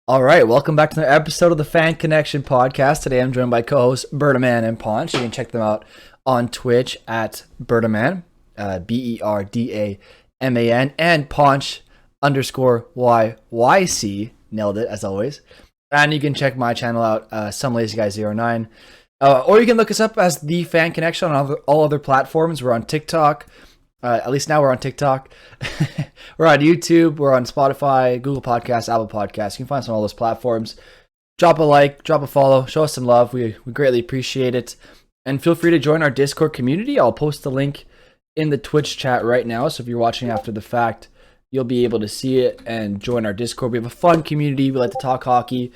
All right, welcome back to another episode of the Fan Connection podcast. Today I'm joined by co-hosts Bertaman and Ponch. You can check them out on Twitch at Bertaman, Berdaman, and Ponch _YYC. Nailed it, as always. And you can check my channel out, Some Lazy Guy 09. Or you can look us up as The Fan Connection on all other platforms. We're on TikTok. At least now we're on TikTok. We're on YouTube. We're on Spotify, Google Podcasts, Apple Podcasts. You can find us on all those platforms. Drop a like, drop a follow, show us some love. We greatly appreciate it. And feel free to join our Discord community. I'll post the link in the Twitch chat right now. So if you're watching after the fact, you'll be able to see it and join our Discord. We have a fun community. We like to talk hockey.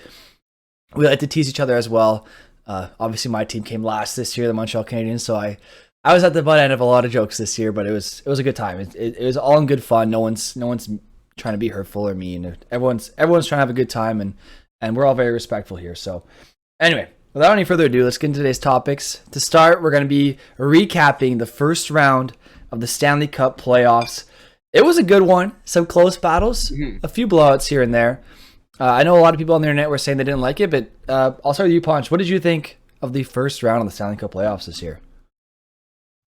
We like to tease each other as well. Obviously, my team came last this year, the Montreal Canadiens. So I was at the butt end of a lot of jokes this year, but it was a good time. It was all in good fun. No one's trying to be hurtful or mean. Everyone's trying to have a good time, and we're all very respectful here. So anyway, without any further ado, let's get into today's topics. To start, we're going to be recapping the first round of the Stanley Cup playoffs. It was a good one. Some close battles, a few blowouts here and there. I know a lot of people on the internet were saying they didn't like it, but I'll start with you, Ponch. What did you think of the first round of the Stanley Cup playoffs this year?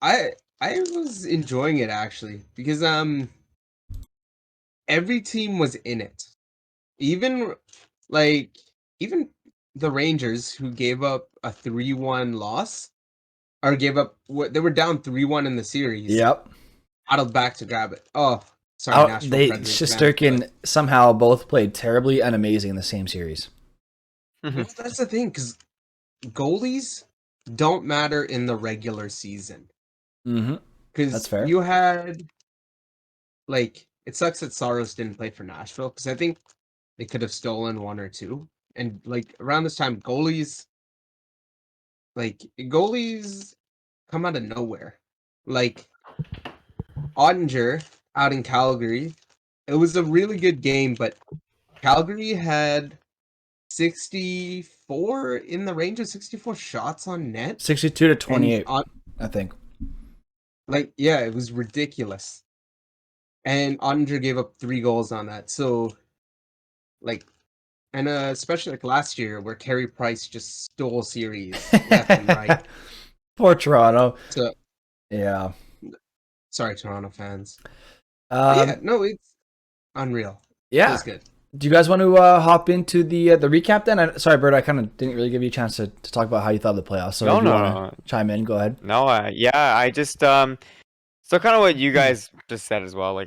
I was enjoying it actually because every team was in it. Even the Rangers, who gave up a 3-1 loss, or they were down 3-1 in the series. Yep. Battled back to grab it. Oh, sorry, Nashville. Shesterkin somehow both played terribly and amazing in the same series. Well, that's the thing, because goalies don't matter in the regular season. Because that's fair. You had, it sucks that Saros didn't play for Nashville, because I think they could have stolen one or two. And around this time, goalies come out of nowhere. Ottinger out in Calgary, it was a really good game, but Calgary had 64 in the range of 64 shots on net. 62 to 28, I think. It was ridiculous. And Ottinger gave up 3 goals on that. So, and especially last year where Carey Price just stole series left and right. Poor Toronto. So, yeah. Sorry, Toronto fans. It's unreal. Yeah. It was good. Do you guys want to hop into the recap then? Sorry, Bert, I kind of didn't really give you a chance to talk about how you thought of the playoffs. So if you want to chime in, go ahead. No, I just so kind of what you guys just said as well.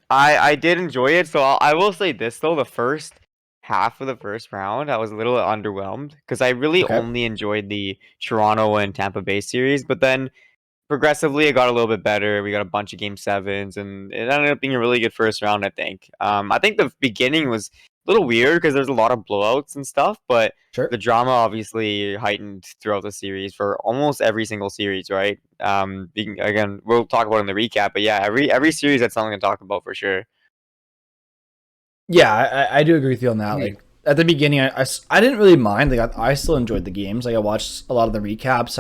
I did enjoy it. So I will say this though, the first half of the first round, I was a little underwhelmed because I really only enjoyed the Toronto and Tampa Bay series, but then progressively it got a little bit better. We got a bunch of game 7s, and it ended up being a really good first round, I think. I think the beginning was a little weird because there's a lot of blowouts and stuff, but the drama obviously heightened throughout the series for almost every single series, right? Again, we'll talk about it in the recap, but yeah, every series that's something to talk about for sure. Yeah, I do agree with you on that. At the beginning, I didn't really mind. I still enjoyed the games. I watched a lot of the recaps.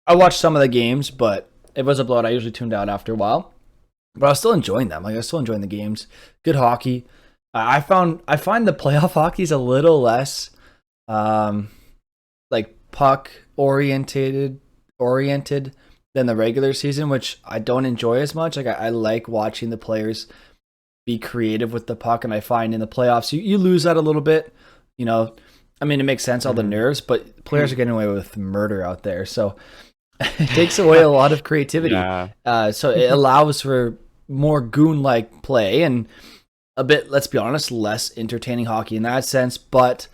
I watched some of the games, but it was a blowout. I usually tuned out after a while, but I was still enjoying them. I was still enjoying the games. Good hockey. I find the playoff hockey is a little less, puck oriented than the regular season, which I don't enjoy as much. I like watching the players be creative with the puck, and I find in the playoffs you lose that a little bit. It makes sense, all the nerves, but players are getting away with murder out there, so it takes away a lot of creativity. So it allows for more goon-like play and a bit, let's be honest, less entertaining hockey in that sense. But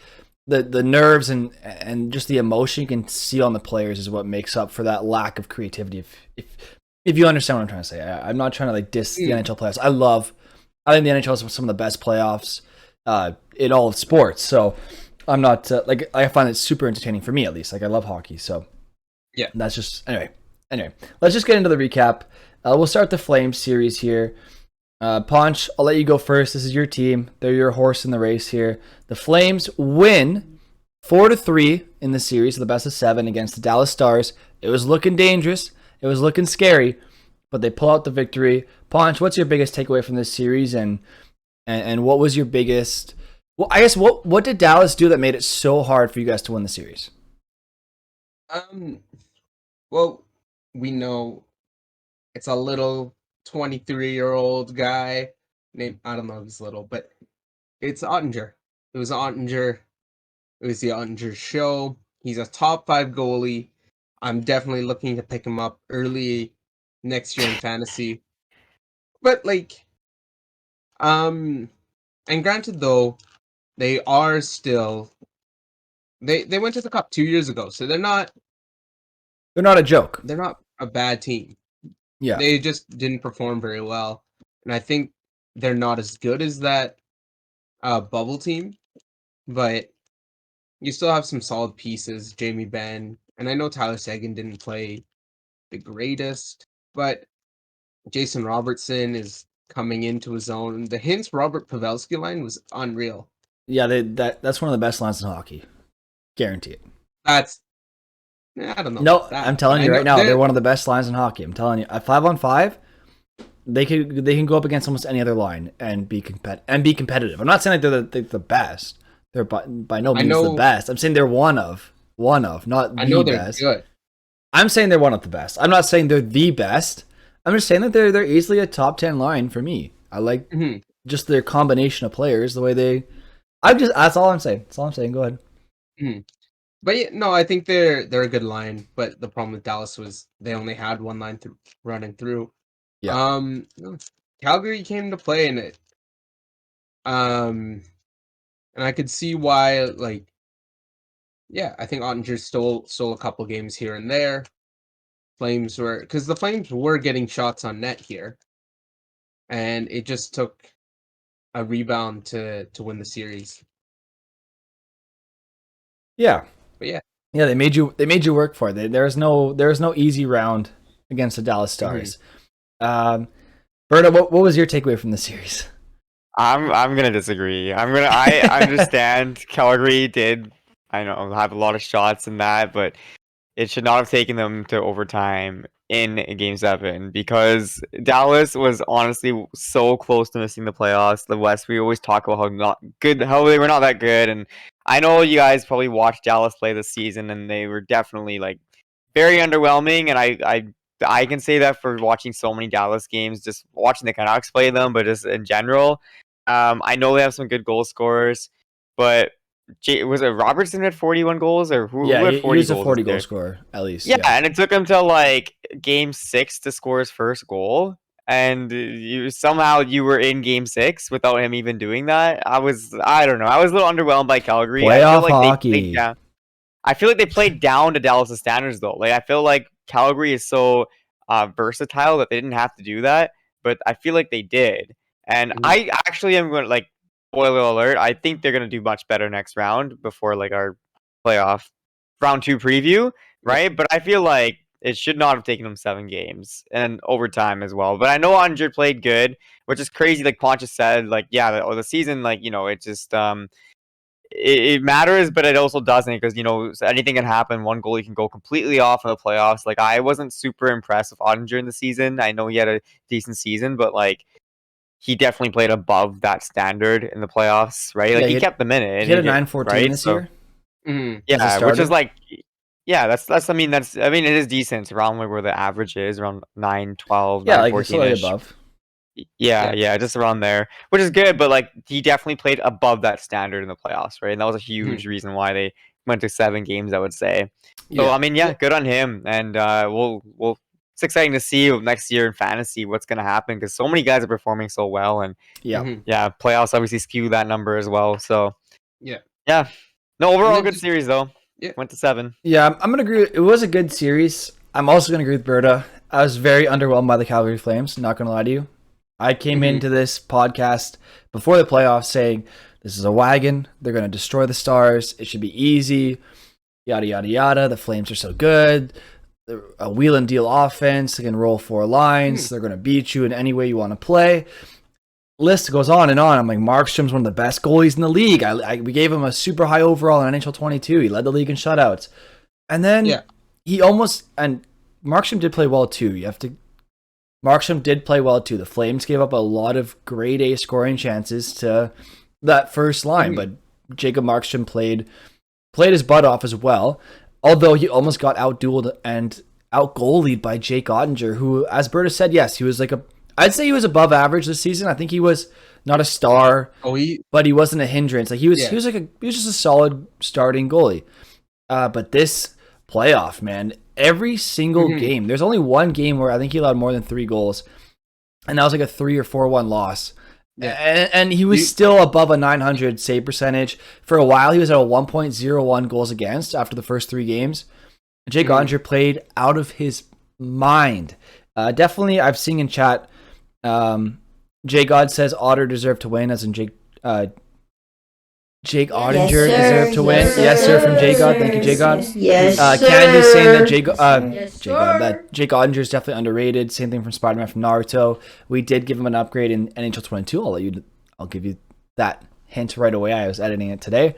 the nerves and just the emotion you can see on the players is what makes up for that lack of creativity. If you understand what I'm trying to say, I'm not trying to diss the NHL playoffs. I think the NHL is some of the best playoffs in all of sports. So I'm not I find it super entertaining for me, at least. I love hockey, so. Yeah, that's just anyway. Let's just get into the recap. We'll start the Flames series here. Ponch, I'll let you go first. This is your team. They're your horse in the race here. The Flames win 4-3 in the series, the best of 7 against the Dallas Stars. It was looking dangerous. It was looking scary, but they pull out the victory. Ponch, what's your biggest takeaway from this series, and what was your biggest Well, I guess what did Dallas do that made it so hard for you guys to win the series? Well, we know it's a little 23-year-old guy named, I don't know if he's little, but it's Ottinger. It was Ottinger. It was the Ottinger show. He's a top 5 goalie. I'm definitely looking to pick him up early next year in fantasy. But like, and granted though, they are still they went to the cup 2 years ago, so they're not a joke. they're not a bad team. Yeah. They just didn't perform very well, and I think they're not as good as that bubble team, but you still have some solid pieces. Jamie Benn, and I know Tyler Seguin didn't play the greatest, but Jason Robertson is coming into his own. The Hintz Robert Pavelski line was unreal. Yeah, that's one of the best lines in hockey. Guarantee it. That's I don't know. No, about that, I'm telling but you I right know now, they're one of the best lines in hockey. I'm telling you, at 5-on-5, they can go up against almost any other line and be competitive. I'm not saying like they're the best. They're by no means the best. I'm saying they're one of, not I know the they're best. good. I'm saying they're one of the best. I'm not saying they're the best. I'm just saying that they're easily a top 10 line for me. I like just their combination of players, the way they. That's all I'm saying. That's all I'm saying. Go ahead. But yeah, no, I think they're a good line. But the problem with Dallas was they only had one line running through. Yeah. Calgary came to play in it. And I could see why. Like, yeah, I think Ottinger stole a couple games here and there. Because the Flames were getting shots on net here, and it just took a rebound to win the series. Yeah. But yeah. Yeah, they made you work for it. There was no easy round against the Dallas Stars. Berta, what was your takeaway from the series? I'm gonna disagree. I understand Calgary did, I know, have a lot of shots in that, but it should not have taken them to overtime in Game 7 because Dallas was honestly so close to missing the playoffs. The West, we always talk about how they were not that good, and I know you guys probably watched Dallas play this season, and they were definitely like very underwhelming. And I can say that for watching so many Dallas games, just watching the Canucks play them, but just in general, I know they have some good goal scorers, but. Was it Robertson had 41 goals or who had 40 he was goals a 40 goal scorer at least. Yeah, and it took him to like Game 6 to score his first goal, and somehow you were in Game 6 without him even doing that. I don't know. I was a little underwhelmed by Calgary. Playoff hockey. I feel like they played down to Dallas' standards though. Like I feel like Calgary is so versatile that they didn't have to do that, but I feel like they did. And I actually am going to like. Spoiler alert, I think they're going to do much better next round before like our playoff round 2 preview, right? But I feel like it should not have taken them 7 games and overtime as well. But I know Andre played good, which is crazy. Like Pontius said, like, yeah, the season, like, you know, it just, it matters, but it also doesn't because, you know, anything can happen. One goalie can go completely off in the playoffs. Like, I wasn't super impressed with Ottinger in the season. I know he had a decent season, but like, he definitely played above that standard in the playoffs, right? Like he kept them in it. He had a 9-14 right? this year. Yeah, which is like, yeah, that's. I mean, it is decent around like where the average is, around 9-12, yeah, 9-14 like slightly above. Yeah, just around there, which is good. But like he definitely played above that standard in the playoffs, right? And that was a huge reason why they went to 7 games, I would say. So I mean, yeah, good on him, and we'll. It's exciting to see next year in fantasy what's going to happen because so many guys are performing so well, and playoffs obviously skew that number as well. So yeah. No, overall good series though. Yeah, went to 7. Yeah, I'm gonna agree. It was a good series. I'm also gonna agree with Berta. I was very underwhelmed by the Calgary Flames. Not gonna lie to you. I came into this podcast before the playoffs saying this is a wagon. They're gonna destroy the Stars. It should be easy. Yada yada yada. The Flames are so good. A wheel and deal offense. They can roll 4 lines. They're going to beat you in any way you want to play. List goes on and on. I'm like, Markstrom's one of the best goalies in the league. We gave him a super high overall in NHL 22. He led the league in shutouts. And then he almost, and Markstrom did play well too. Markstrom did play well too. The Flames gave up a lot of grade A scoring chances to that first line. Mhm. But Jacob Markstrom played his butt off as well, although he almost got outdueled and out-goalied by Jake Ottinger, who, as Berta said, yes, he was I'd say he was above average this season. I think he was not a star, but he wasn't a hindrance. Like he was just a solid starting goalie. But this playoff, man, every single game, there's only one game where I think he allowed more than 3 goals, and that was like a 3 or 4-1 loss. Yeah. And he was still above a 900 save percentage. For a while, he was at a 1.01 goals against after the first 3 games. Jake Ottinger played out of his mind. Definitely, I've seen in chat, Jay God says Otter deserved to win, as in Jake Ottinger deserved to win. Yes, sir, from Jay God. Thank you, Jay God. Yes, Candy's saying that Jake Ottinger is definitely underrated. Same thing from Spider-Man from Naruto. We did give him an upgrade in NHL 22. I'll give you that hint right away. I was editing it today.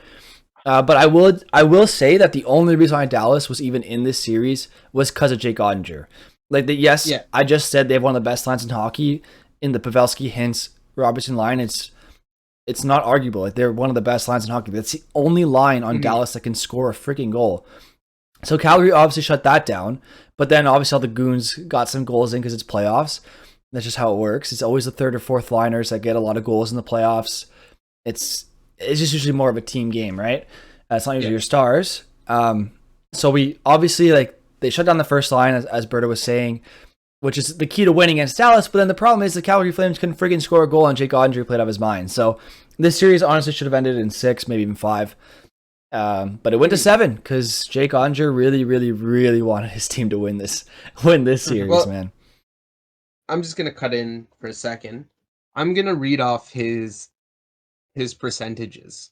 But I will say that the only reason why Dallas was even in this series was because of Jake Ottinger. I just said they have one of the best lines in hockey in the Pavelski, Hintz, Robertson line. It's not arguable. Like, they're one of the best lines in hockey. That's the only line on Dallas that can score a freaking goal. So Calgary obviously shut that down, but then obviously all the goons got some goals in because it's playoffs. That's just how it works. It's always the third or fourth liners that get a lot of goals in the playoffs. It's just usually more of a team game, right? It's not usually your stars. So we obviously, like, they shut down the first line, as Berta was saying, which is the key to winning against Dallas. But then the problem is the Calgary Flames couldn't freaking score a goal, and Jake Ottinger played out of his mind. So this series honestly should have ended in 6, maybe even 5. But it went to 7 because Jake Ottinger really, really, really wanted his team to win this series, man. I'm just gonna cut in for a second. I'm gonna read off his percentages.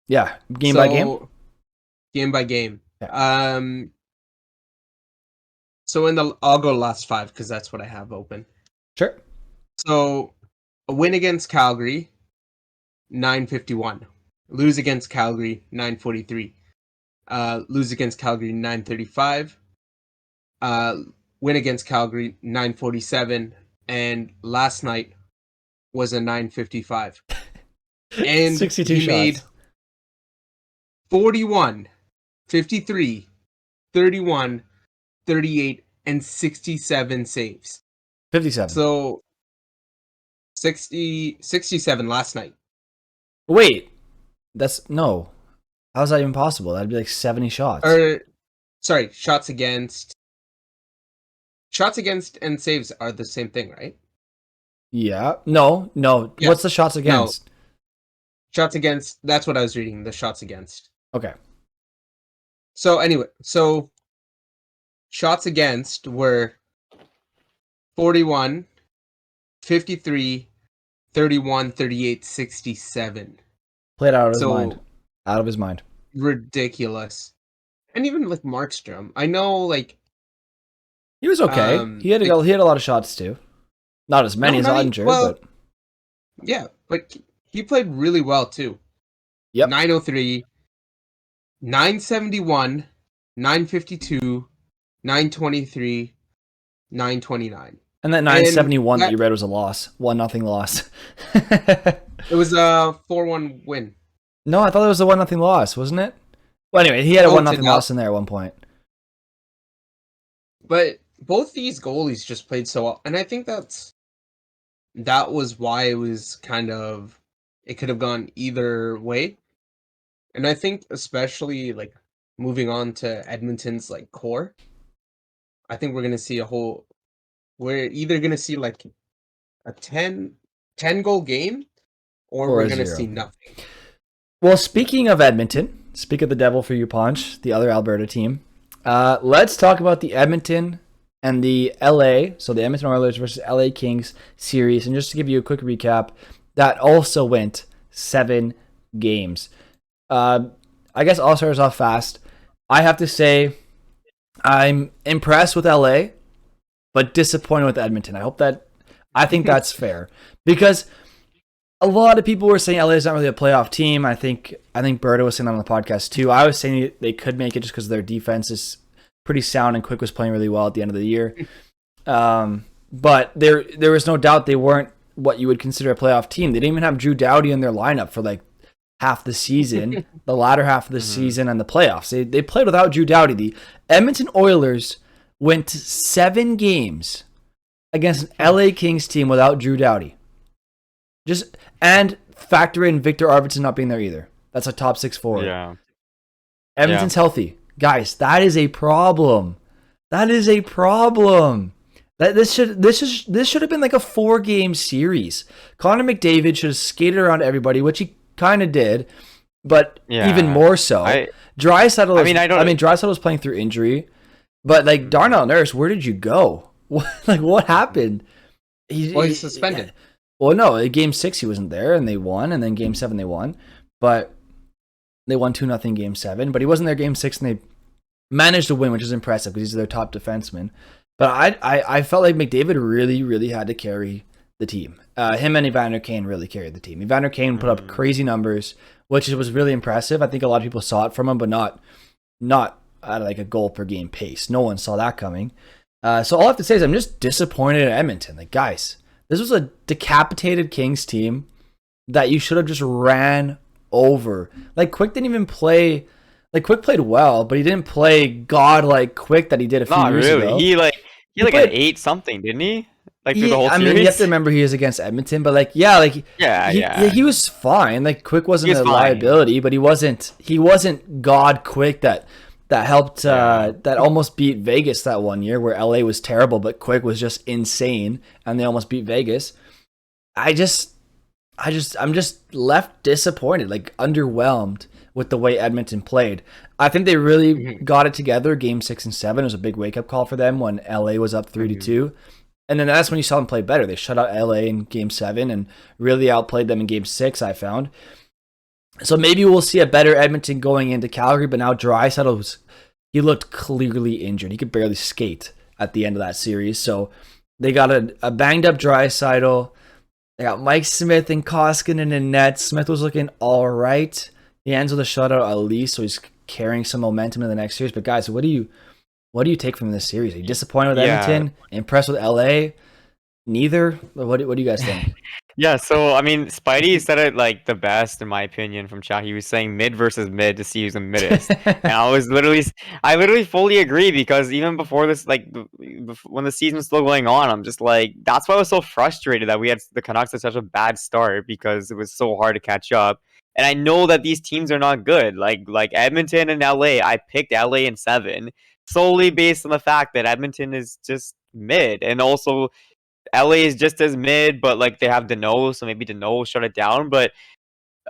Yeah, game by game. Game by game. Yeah. So I'll go last 5 because that's what I have open. Sure. So a win against Calgary, 951. Lose against Calgary, 943. Lose against Calgary, 935. Win against Calgary, 947. And last night was a 955. And 62 he shots. made 41, 53, 31, 38, and 67 saves. 57. So 67 last night. Wait, no. How's that even possible? That'd be like 70 shots. Sorry, shots against and saves are the same thing, right? Yeah. No. Yeah. What's the shots against? No. Shots against, that's what I was reading, the shots against. Okay. So anyway, shots against were 41, 53, 31, 38, 67. Played out of his mind. Out of his mind. Ridiculous. And even like Markstrom, I know, like, he was okay. He had a lot of shots too. Not as many as Ottinger, but yeah, but he played really well too. Yep. 903, 971, 952, 923, 929. And that 971 that you read was a loss. 1-0 loss. It was a 4-1 win. No, I thought it was a 1-0 loss, wasn't it? Well, anyway, he had a 1-0 loss in there at one point. But both these goalies just played so well, and I think that was why it was kind of, it could have gone either way. And I think especially like moving on to Edmonton's like core, I think we're gonna see we're either gonna see like a 10 goal game, or we're gonna see nothing. Well, speaking of Edmonton, speak of the devil for you, Ponch, the other Alberta team. Let's talk about the Edmonton and the LA, so the Edmonton Oilers versus LA Kings series. And just to give you a quick recap, that also went 7 games. I guess I'll start us off fast. I have to say, I'm impressed with LA, but disappointed with Edmonton. I think that's fair, because a lot of people were saying LA is not really a playoff team. I think Berta was saying that on the podcast too. I was saying they could make it just because their defense is pretty sound and Quick was playing really well at the end of the year. But there was no doubt they weren't what you would consider a playoff team. They didn't even have Drew Doughty in their lineup for like half the season, the latter half of the season, and the playoffs. They played without Drew Doughty. The Edmonton Oilers went 7 games against an LA Kings team without Drew Doughty. And factor in Victor Arvidsson not being there either. That's a top 6 forward. Yeah. Edmonton's healthy. Guys, that is a problem. That is a problem. This should have been like a 4-game series. Connor McDavid should have skated around everybody, which he kind of did, but even more so. Draisaitl was playing through injury, but like Darnell Nurse, where did you go? What happened? He's suspended. Well, no, in Game 6 he wasn't there, and they won, and then Game 7 they won, but they won 2-0 Game 7, but he wasn't there Game 6, and they managed to win, which is impressive because he's their top defenseman. But I felt like McDavid really, really had to carry the team. Him and Evander Kane really carried the team. Evander Kane put up crazy numbers, which was really impressive. I think a lot of people saw it from him, but not at like a goal per game pace. No one saw that coming. So all I have to say is I'm just disappointed in Edmonton. Like, guys, this was a decapitated Kings team that you should have just ran over. Like, Quick didn't even play. Like, Quick played well, but he didn't play godlike Quick that he did a few years ago. He played an 8 something, didn't he? Like through the whole series. I mean, you have to remember he was against Edmonton, but like, he was fine. Like, Quick wasn't a liability, but he wasn't God Quick that helped that almost beat Vegas that one year where LA was terrible, but Quick was just insane and they almost beat Vegas. I'm just left disappointed, like underwhelmed with the way Edmonton played. I think they really got it together. Game 6 and 7 was a big wake-up call for them when LA was up 3-2. And then that's when you saw them play better. They shut out LA in Game 7 and really outplayed them in Game 6, I found. So maybe we'll see a better Edmonton going into Calgary, but now Draisaitl he looked clearly injured. He could barely skate at the end of that series. So they got a banged-up Draisaitl. They got Mike Smith and Koskinen in net. Smith was looking all right. He ends with a shutout at least, so he's carrying some momentum in the next series. But guys, what do you take from this series? Are you disappointed with Edmonton? Impressed with LA? Neither? What do you guys think? Yeah, so I mean, Spidey said it like the best in my opinion from chat. He was saying mid versus mid to see who's the middest, and I literally fully agree because even before this, like when the season was still going on, I'm just like, that's why I was so frustrated that we had the Canucks at such a bad start because it was so hard to catch up. And I know that these teams are not good. Like Edmonton and LA, I picked LA in 7 solely based on the fact that Edmonton is just mid, and also LA is just as mid, but like they have Deneau, so maybe Deneau will shut it down. But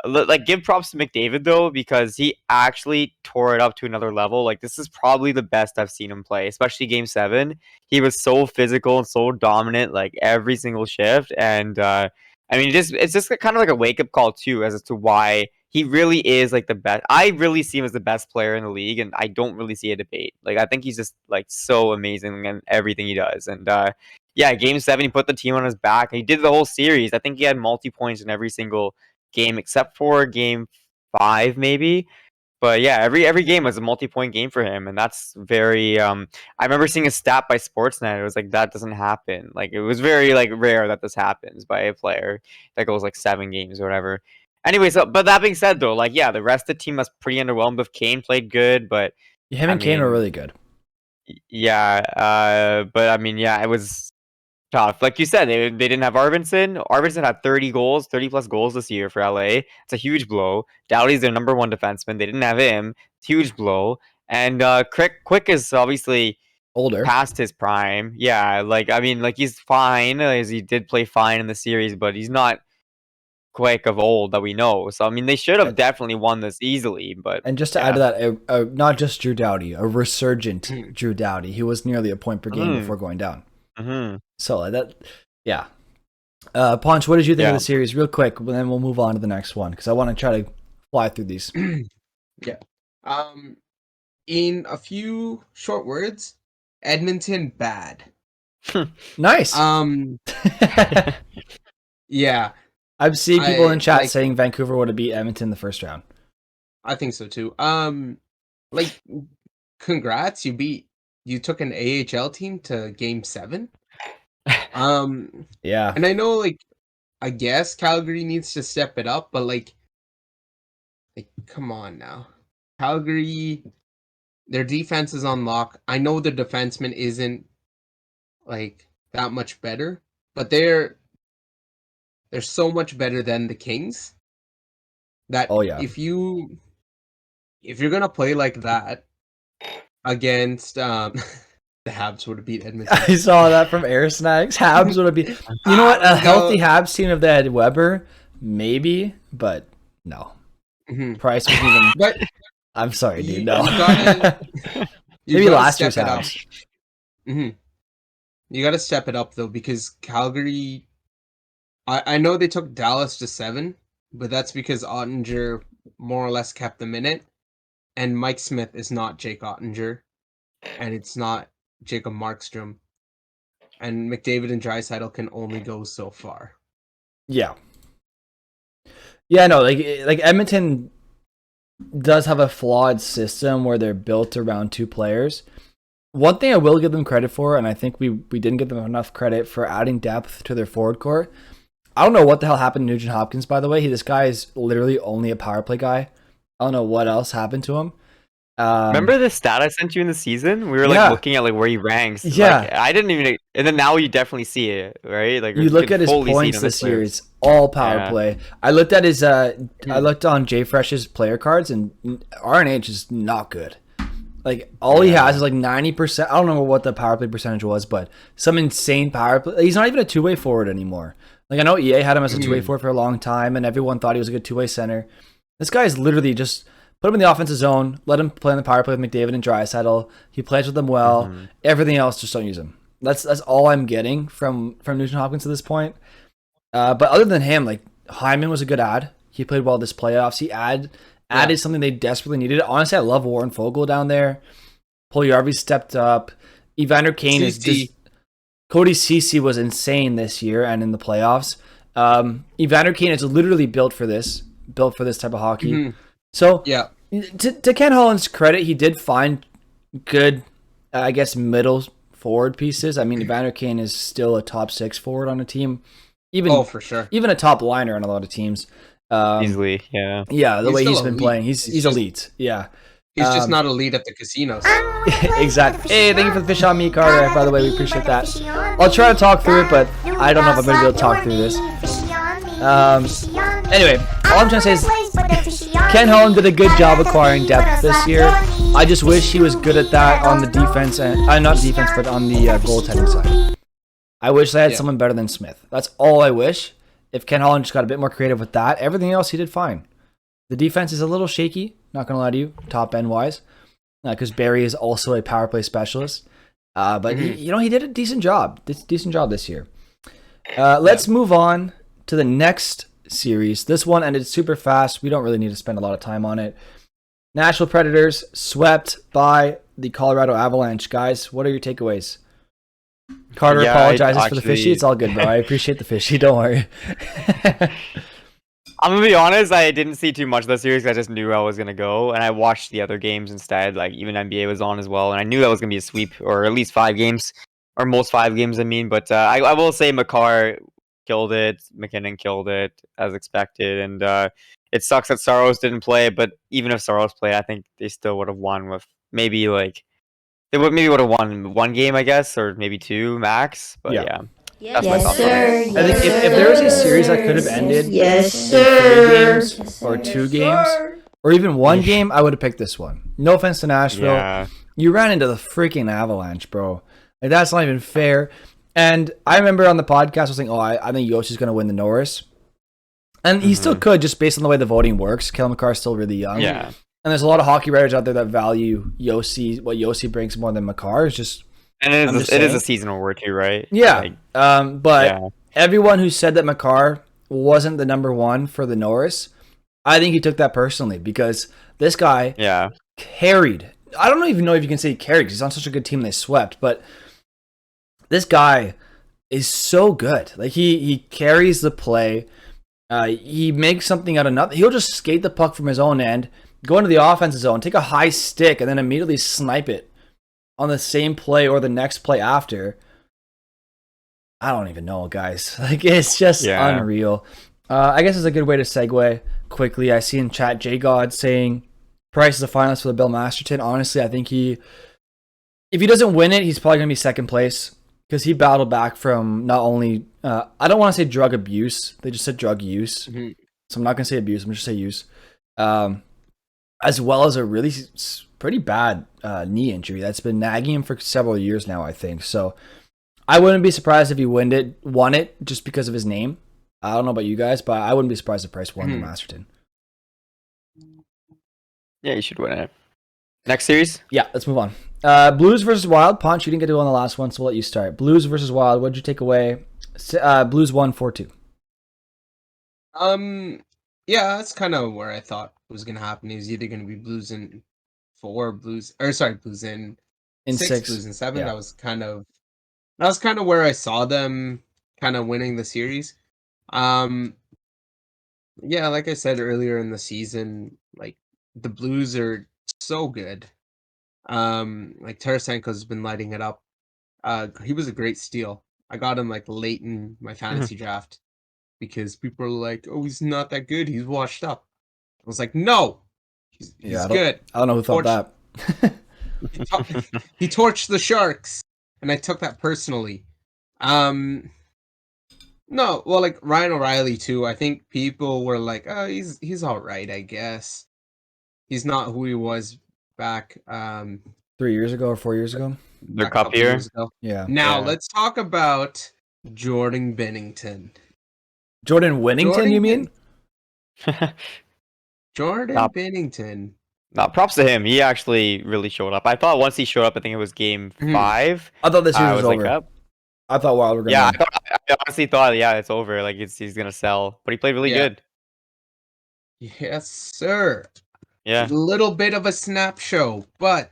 like, give props to McDavid though, because he actually tore it up to another level. Like, this is probably the best I've seen him play, especially Game 7. He was so physical and so dominant, like every single shift. And I mean, it's just kind of like a wake up call too, as to why he really is like the best. I really see him as the best player in the league, and I don't really see a debate. Like, I think he's just like so amazing in everything he does. And yeah, Game 7, he put the team on his back. He did the whole series. I think he had multi-points in every single game except for Game 5, maybe. But yeah, every game was a multi-point game for him, and that's very. I remember seeing a stat by Sportsnet. It was like, that doesn't happen. Like, it was very like rare that this happens by a player that goes like 7 games or whatever. Anyway, so but that being said, though, like, yeah, the rest of the team was pretty underwhelmed. If Kane played good, but him and Kane were really good. Yeah, but I mean, yeah, it was tough. Like you said, they didn't have Arvidsson. Arvidsson had 30 plus goals this year for LA. It's a huge blow. Doughty's their number 1 defenseman. They didn't have him. Huge blow. And Quick is obviously older, past his prime. Yeah, like, I mean, like, he's fine, as he did play fine in the series, but he's not Quick of old that we know. So I mean, they should have definitely won this easily. But and just to add to that, not just Drew Doughty, a resurgent Drew Doughty. He was nearly a point per game before going down. So that, yeah. Ponch, what did you think of the series, real quick? And then we'll move on to the next one because I want to try to fly through these. Yeah. In a few short words, Edmonton bad. Nice. Yeah. I've seen people in chat saying Vancouver would have beat Edmonton in the first round. I think so too. Like, congrats, you took an AHL team to Game 7. Yeah. And I know, like, I guess Calgary needs to step it up, but like come on now. Calgary, their defense is on lock. I know the defenseman isn't like that much better, but they're so much better than the Kings that Oh yeah. if you're gonna play like that against the Habs would have beat Edmonton. I saw that from Air Snacks. Habs would be. You know what? A healthy Habs team if they had Weber, maybe, but no. Price was even. But I'm sorry, dude. No. Maybe last year's Habs. You got to step it up though, because Calgary. I know they took Dallas to 7, but that's because Ottinger more or less kept them in it, and Mike Smith is not Jake Ottinger, and it's not Jacob Markstrom, and McDavid and Draisaitl can only go so far. Yeah. Yeah, no, like Edmonton does have a flawed system where they're built around 2 players. One thing I will give them credit for, and I think we didn't give them enough credit for adding depth to their forward core. I don't know what the hell happened to Nugent Hopkins, by the way. This guy is literally only a power play guy. I don't know what else happened to him. Remember the stat I sent you in the season? We were like looking at like where he ranks. Yeah, like, I didn't even, and then now you definitely see it, right? Like you look at his points this year; it's all power play. I looked at his, I looked on JFresh's player cards, and RNH is not good. Like all he has is like 90%. I don't know what the power play percentage was, but some insane power play. He's not even a 2-way forward anymore. Like I know EA had him as a 2-way forward for a long time, and everyone thought he was a good 2-way center. This guy is literally just put him in the offensive zone, let him play in the power play with McDavid and Draisaitl. He plays with them well. Everything else, just don't use him. That's all I'm getting from Nugent Hopkins at this point. But other than him, like Hyman was a good ad. He played well this playoffs. He added something they desperately needed. Honestly, I love Warren Fogle down there. Puljujarvi stepped up. Evander Kane is just. Cody Ceci was insane this year and in the playoffs. Evander Kane is literally built for this type of hockey. So to Ken Holland's credit, he did find good, I guess, middle forward pieces. I mean, Evander Kane is still a top 6 forward on a team. Even for sure. Even a top liner on a lot of teams. Easily, yeah. Yeah, the way he's been playing, he's elite. Yeah. He's just not elite at the casinos. Exactly. Hey, thank you for the fish on me, Carter. By the way, we appreciate that. I'll try to talk through it, but I don't know if I'm going to be able to talk through this. Anyway, all I'm trying to say is Ken Holland did a good job acquiring depth this year. I just wish he was good at that on the defense, and not defense, but on the goaltending side. I wish they had someone better than Smith. That's all I wish. If Ken Holland just got a bit more creative with that, everything else he did fine. The defense is a little shaky, not going to lie to you, top end wise, because Barry is also a power play specialist. But he did a decent job. This year. Let's move on to the next series. This one ended super fast. We don't really need to spend a lot of time on it. Nashville Predators swept by the Colorado Avalanche. Guys, what are your takeaways? Carter apologizes for the fishy. It's all good, bro. I appreciate the fishy. Don't worry. I'm gonna be honest, I didn't see too much of the series. I just knew I was gonna go, and I watched the other games instead. Like even NBA was on as well, and I knew that was gonna be a sweep, or at least 5 games, or most 5 games. I mean, but I will say Makar killed it, McKinnon killed it as expected, and it sucks that Saros didn't play. But even if Saros played, I think they still would have won with maybe like they would have won 1 game, I guess, or maybe 2 max. But yeah. Yes, sir. I think if there was a series that could have ended in 3 games or 2 games or even 1 game, I would have picked this one. No offense to Nashville. Yeah. You ran into the freaking Avalanche, bro. Like that's not even fair. And I remember on the podcast I was saying, I think Yoshi's going to win the Norris. And he still could, just based on the way the voting works. Kale McCarr's still really young. Yeah. And there's a lot of hockey writers out there that value Yossi, what Yossi brings more than McCarr. It's just... And it is a seasonal award too, right? Yeah. But everyone who said that Makar wasn't the number 1 for the Norris, I think he took that personally because this guy carried. I don't even know if you can say he carried because he's on such a good team they swept, but this guy is so good. Like he carries the play. He makes something out of nothing. He'll just skate the puck from his own end, go into the offensive zone, take a high stick, and then immediately snipe it on the same play or the next play after. I don't even know, guys. Like, it's just Yeah. unreal. I guess it's a good way to segue quickly. I see in chat J God saying Price is a finalist for the Bill Masterton. Honestly, I think if he doesn't win it, he's probably going to be second place because he battled back from not only, I don't want to say drug abuse. They just said drug use. Mhm. So I'm not going to say abuse. I'm just going to say use. As well as a really pretty bad knee injury that's been nagging him for several years now, I think. So I wouldn't be surprised if he won it just because of his name. I don't know about you guys, but I wouldn't be surprised if Price won the Masterton. Yeah, you should win it. Next series? Yeah, let's move on. Blues versus Wild. Ponch, you didn't get to go on the last one, so we'll let you start. Blues versus Wild. What did you take away? Blues won 4-2. Yeah, that's kind of where I thought was gonna happen. It was either gonna be Blues in 4, Blues in In 6, 6. Blues in 7. Yeah. That was kind of where I saw them kind of winning the series. Yeah, like I said earlier in the season, like the Blues are so good. Like Tarasenko's been lighting it up. He was a great steal. I got him like late in my fantasy draft because people are like, "Oh, he's not that good. He's washed up." I was like, "No, he's good." I don't know who thought that. He torched the Sharks, and I took that personally. No, well, like Ryan O'Reilly too. I think people were like, "Oh, he's all right, I guess." He's not who he was back 3 years ago or 4 years ago. Their a cup couple year? years ago. Yeah. Now Yeah. let's talk about Jordan Binnington. Jordan Winnington, you mean? Jordan Nah. Binnington. Nah, props to him. He actually really showed up. I thought once he showed up, I think it was game 5. I thought this I series was over. like, I thought Wild were going to yeah, win. I honestly thought, yeah, it's over. Like he's gonna sell, but he played really Yeah. good. Yes, sir. Yeah, A little bit of a snap show, but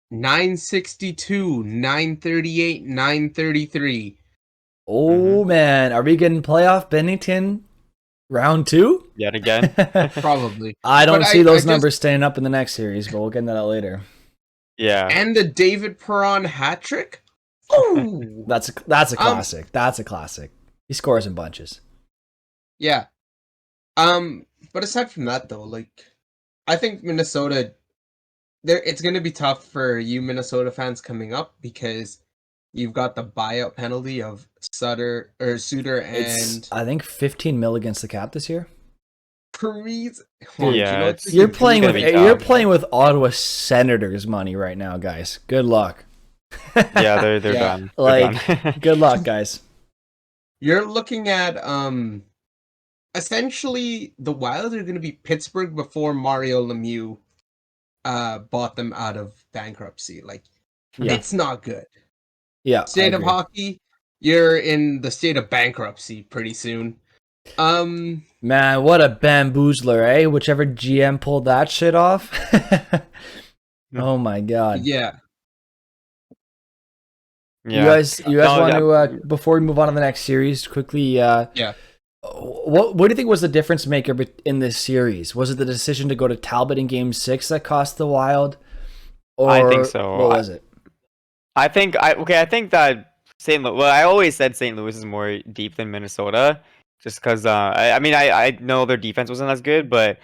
962, 938, 933. Oh, man. Are we getting playoff Bennington round 2? yet again. Probably. I don't But see I those just- numbers staying up in the next series, but we'll get into that later. Yeah, And the David Perron hat trick. Ooh. That's a classic. That's a classic. He scores in bunches. Yeah. But aside from that though, like I think Minnesota it's gonna be tough for you Minnesota fans coming up because you've got the buyout penalty of Sutter It's, and I think, 15 mil against the cap this year. Parise. Yeah, You're playing gonna with be you're tough. playing with Ottawa Senators money right now, guys. Good luck. yeah, they're Yeah. done. They're Like, done. good luck, guys. You're looking at essentially the Wild are gonna be Pittsburgh before Mario Lemieux bought them out of bankruptcy. Like Yeah. it's not good. Yeah. I State of agree. hockey, you're in the state of bankruptcy pretty soon. Man, what a bamboozler, eh? Whichever GM pulled that shit off. Oh my god. Yeah. You guys No, want yeah. to before we move on to the next series, quickly Yeah. What do you think was the difference maker in this series? Was it the decision to go to Talbot in game 6 that cost the Wild? Or I think so. What was it? I think that St. Louis. Well, I always said St. Louis is more deep than Minnesota, just because. I know their defense wasn't as good, but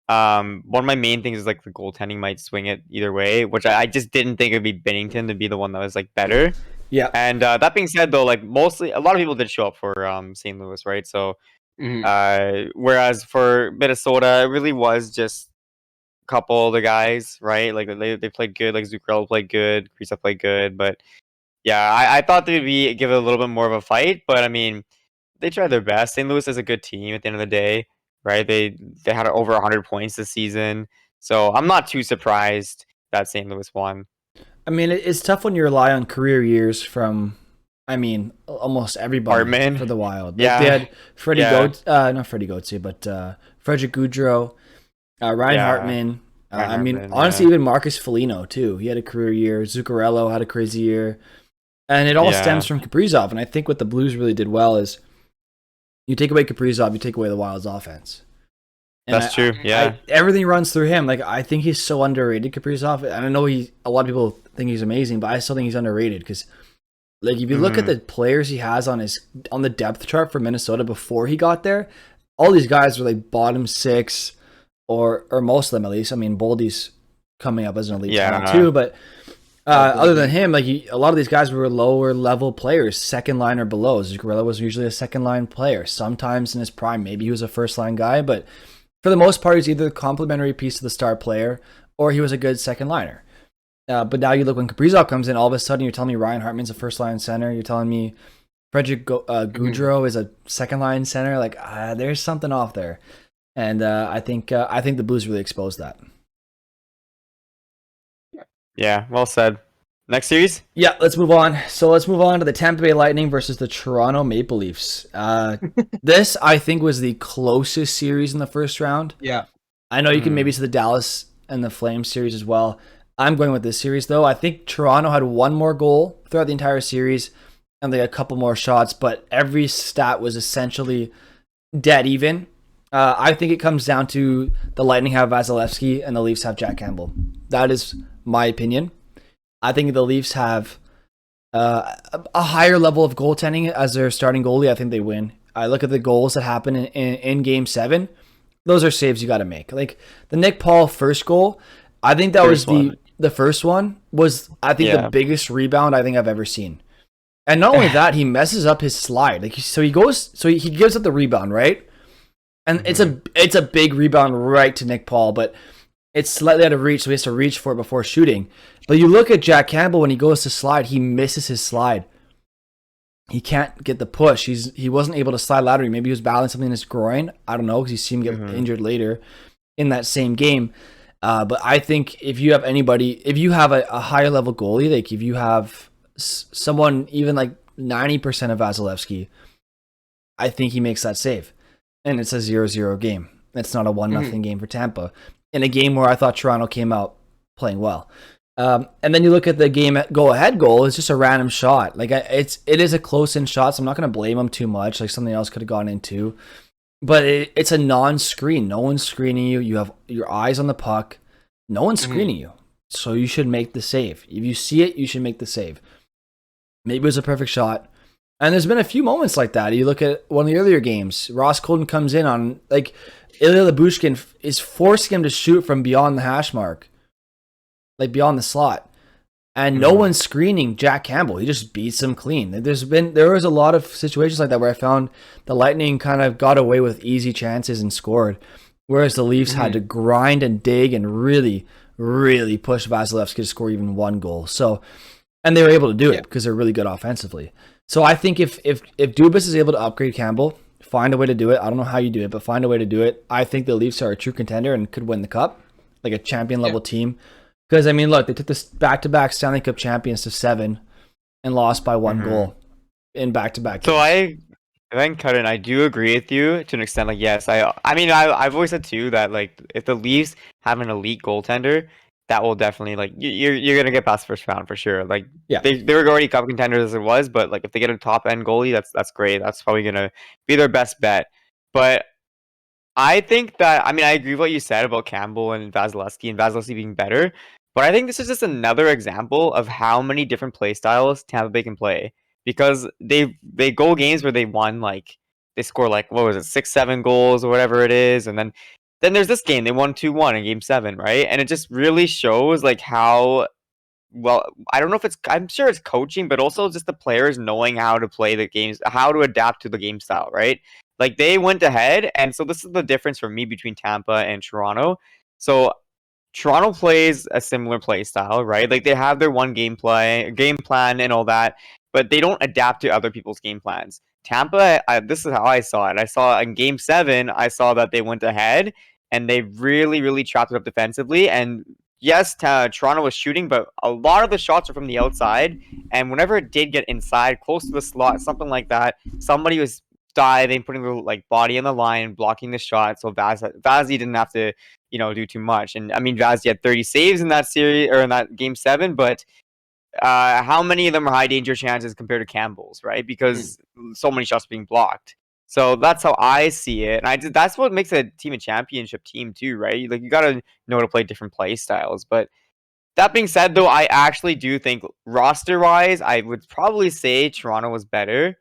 one of my main things is like the goaltending might swing it either way, which I just didn't think it'd be Binnington to be the one that was like better. Yeah. And that being said, though, like mostly a lot of people did show up for St. Louis, right? So, whereas for Minnesota, it really was just a couple of the guys, right? Like they played good. Like Zuccarello played good, Kriisa played good, but yeah, I thought they'd give it a little bit more of a fight. But I mean, they tried their best. St. Louis is a good team at the end of the day, right? They had over 100 points this season, so I'm not too surprised that St. Louis won. I mean, it's tough when you rely on career years from, I mean, almost everybody Hartman. for the Wild. Like, Yeah. they had Freddie Yeah. not Freddie Goetze, but Frederick Goudreau, Ryan Yeah. Hartman. Ryan I mean, Hartman, honestly, yeah. even Marcus Foligno, too. He had a career year. Zuccarello had a crazy year. And it all Yeah. stems from Kaprizov. And I think what the Blues really did well is you take away Kaprizov, you take away the Wild's offense. And That's true. Yeah. everything runs through him. Like, I think he's so underrated, Kaprizov. And I know a lot of people think he's amazing, but I still think he's underrated because Like if you look at the players he has on the depth chart for Minnesota before he got there, all these guys were like bottom 6 or most of them at least. I mean, Boldy's coming up as an elite talent too, but other than him, like a lot of these guys were lower level players, second line or below. Zuccarello was usually a second line player. Sometimes in his prime, maybe he was a first line guy, but for the most part, he's either a complementary piece to the star player or he was a good second liner. But now you look when Kaprizov comes in, all of a sudden you're telling me Ryan Hartman's a first line center. You're telling me Frederick Gaudreau is a second line center. Like there's something off there, and I think the Blues really exposed that. Yeah, well said. Next series? Yeah, let's move on. So let's move on to the Tampa Bay Lightning versus the Toronto Maple Leafs. This I think was the closest series in the first round. Yeah, I know you can maybe see the Dallas and the Flames series as well. I'm going with this series, though. I think Toronto had one more goal throughout the entire series, and they had a couple more shots, but every stat was essentially dead even. I think it comes down to the Lightning have Vasilevsky and the Leafs have Jack Campbell. That is my opinion. I think the Leafs have a higher level of goaltending as their starting goalie. I think they win. I look at the goals that happen in Game 7. Those are saves you got to make. Like the Nick Paul first goal, I think that was the first one was, I think, the biggest rebound I think I've ever seen. And not only that, he messes up his slide. Like he gives up the rebound, right? And it's a big rebound right to Nick Paul, but it's slightly out of reach, so he has to reach for it before shooting. But you look at Jack Campbell when he goes to slide, he misses his slide. He can't get the push. He wasn't able to slide laterally. Maybe he was battling something in his groin. I don't know, because you see him get injured later in that same game. But I think if you have a higher level goalie, like if you have someone even like 90% of Vasilevsky, I think he makes that save. And it's a 0-0 game. It's not a 1-0 game for Tampa. In a game where I thought Toronto came out playing well. And then you look at the game go-ahead goal, it's just a random shot. Like it is a close-in shot, so I'm not going to blame him too much. Like something else could have gone into. But it's a non-screen. No one's screening you. You have your eyes on the puck. No one's screening you. So you should make the save. If you see it, you should make the save. Maybe it was a perfect shot. And there's been a few moments like that. You look at one of the earlier games. Ross Colton comes in on, like, Ilya Lyubushkin is forcing him to shoot from beyond the hash mark. Like, beyond the slot. And no one's screening Jack Campbell. He just beats him clean. There was a lot of situations like that where I found the Lightning kind of got away with easy chances and scored, whereas the Leafs had to grind and dig and really, really push Vasilevsky to score even one goal. So, and they were able to do it because they're really good offensively. So I think if Dubas is able to upgrade Campbell, find a way to do it. I don't know how you do it, but find a way to do it. I think the Leafs are a true contender and could win the cup, like a champion level team. Because, I mean, look, they took this back-to-back Stanley Cup champions to 7 and lost by 1 goal in back-to-back games. So I think, Cuttin, I do agree with you to an extent. Like, yes, I've always said, too, that, like, if the Leafs have an elite goaltender, that will definitely, like, you're going to get past first round for sure. Like, they were already cup contenders as it was, but, like, if they get a top-end goalie, that's great. That's probably going to be their best bet. But I think that, I mean, I agree with what you said about Campbell and Vasilevsky being better. But I think this is just another example of how many different play styles Tampa Bay can play. Because they go games where they won, like, they score, like, what was it, 6-7 goals or whatever it is. And then there's this game, they won 2-1 in Game 7, right? And it just really shows, like, how, well, I don't know if I'm sure it's coaching, but also just the players knowing how to play the games, how to adapt to the game style, right? Like, they went ahead, and so this is the difference for me between Tampa and Toronto. So Toronto plays a similar play style, right? Like, they have their one game plan and all that, but they don't adapt to other people's game plans. Tampa, this is how I saw it. I saw in Game 7, I saw that they went ahead and they really, really trapped it up defensively. And yes, Toronto was shooting, but a lot of the shots are from the outside. And whenever it did get inside, close to the slot, something like that, somebody was diving, putting their, like, body on the line, blocking the shot. So Vazzy didn't have to, do too much. And I mean, Vazzy had 30 saves in that series or in that Game 7, but how many of them are high danger chances compared to Campbell's, right? Because so many shots being blocked. So that's how I see it. And that's what makes a team a championship team too, right? Like, you got to know how to play different play styles. But That being said, though, I actually do think roster-wise, I would probably say Toronto was better.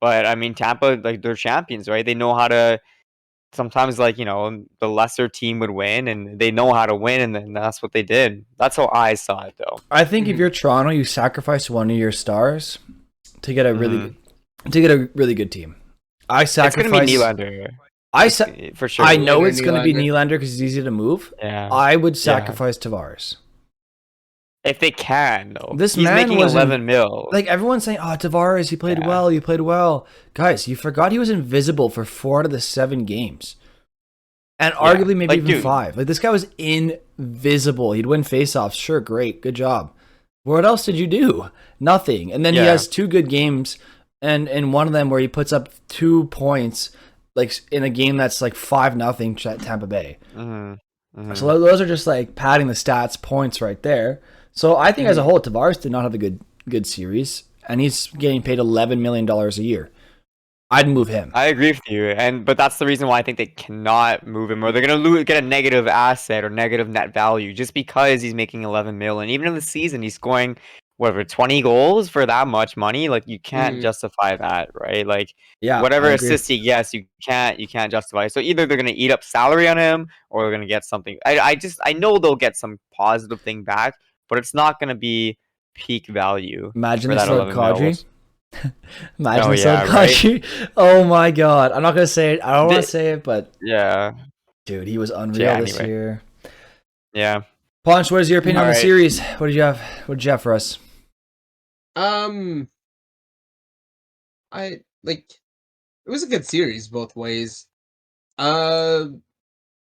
But I mean, Tampa, like they're champions, right? They know how to. Sometimes, like the lesser team would win, and they know how to win, and then that's what they did. That's how I saw it, though. I think if you're Toronto, you sacrifice one of your stars to get a really good team. I sacrifice. It's gonna be Nylander. For sure. I know it's going to be Nylander because he's easy to move. Yeah. I would sacrifice Tavares. If they can, though. This He's man making was 11 mil. Like everyone's saying, oh, Tavares, he played well. You played well. Guys, you forgot he was invisible for 4 out of the 7 games. And arguably maybe even 5. Like this guy was invisible. He'd win faceoffs. Sure, great. Good job. What else did you do? Nothing. And then he has 2 good games, and in one of them where he puts up 2 points, like in a game that's like 5-0 at Tampa Bay. So those are just like padding the stats points right there. So I think as a whole, Tavares did not have a good series, and he's getting paid $11 million a year. I'd move him. I agree with you, but that's the reason why I think they cannot move him, or they're gonna get a negative asset or negative net value just because he's making 11 million. Even in the season, he's scoring 20 goals for that much money. Like you can't justify that, right? Like whatever assists he gets, you can't justify. So either they're gonna eat up salary on him, or they're gonna get something. I know they'll get some positive thing back, but it's not gonna be peak value. Imagine this Kadri. Imagine this Kadri. Oh my god! I'm not gonna say it. I don't want to say it, but dude, he was unreal this year. Yeah. Punch, what is your opinion on the series? What did you have? What did you have for us? It was a good series both ways. I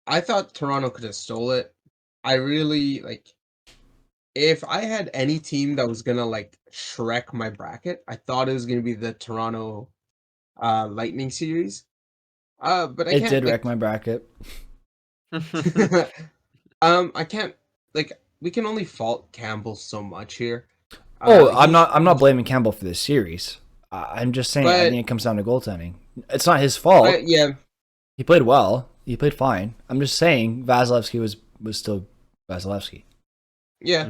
thought Toronto could have stole it. I really if I had any team that was gonna Shrek my bracket, I thought it was gonna be the Toronto Lightning series. But I can't. It did wreck my bracket. I can't we can only fault Campbell so much here. I'm not blaming Campbell for this series. I'm just saying I think it comes down to goaltending. It's not his fault. He played well. He played fine. I'm just saying Vasilevsky was still Vasilevsky. Yeah.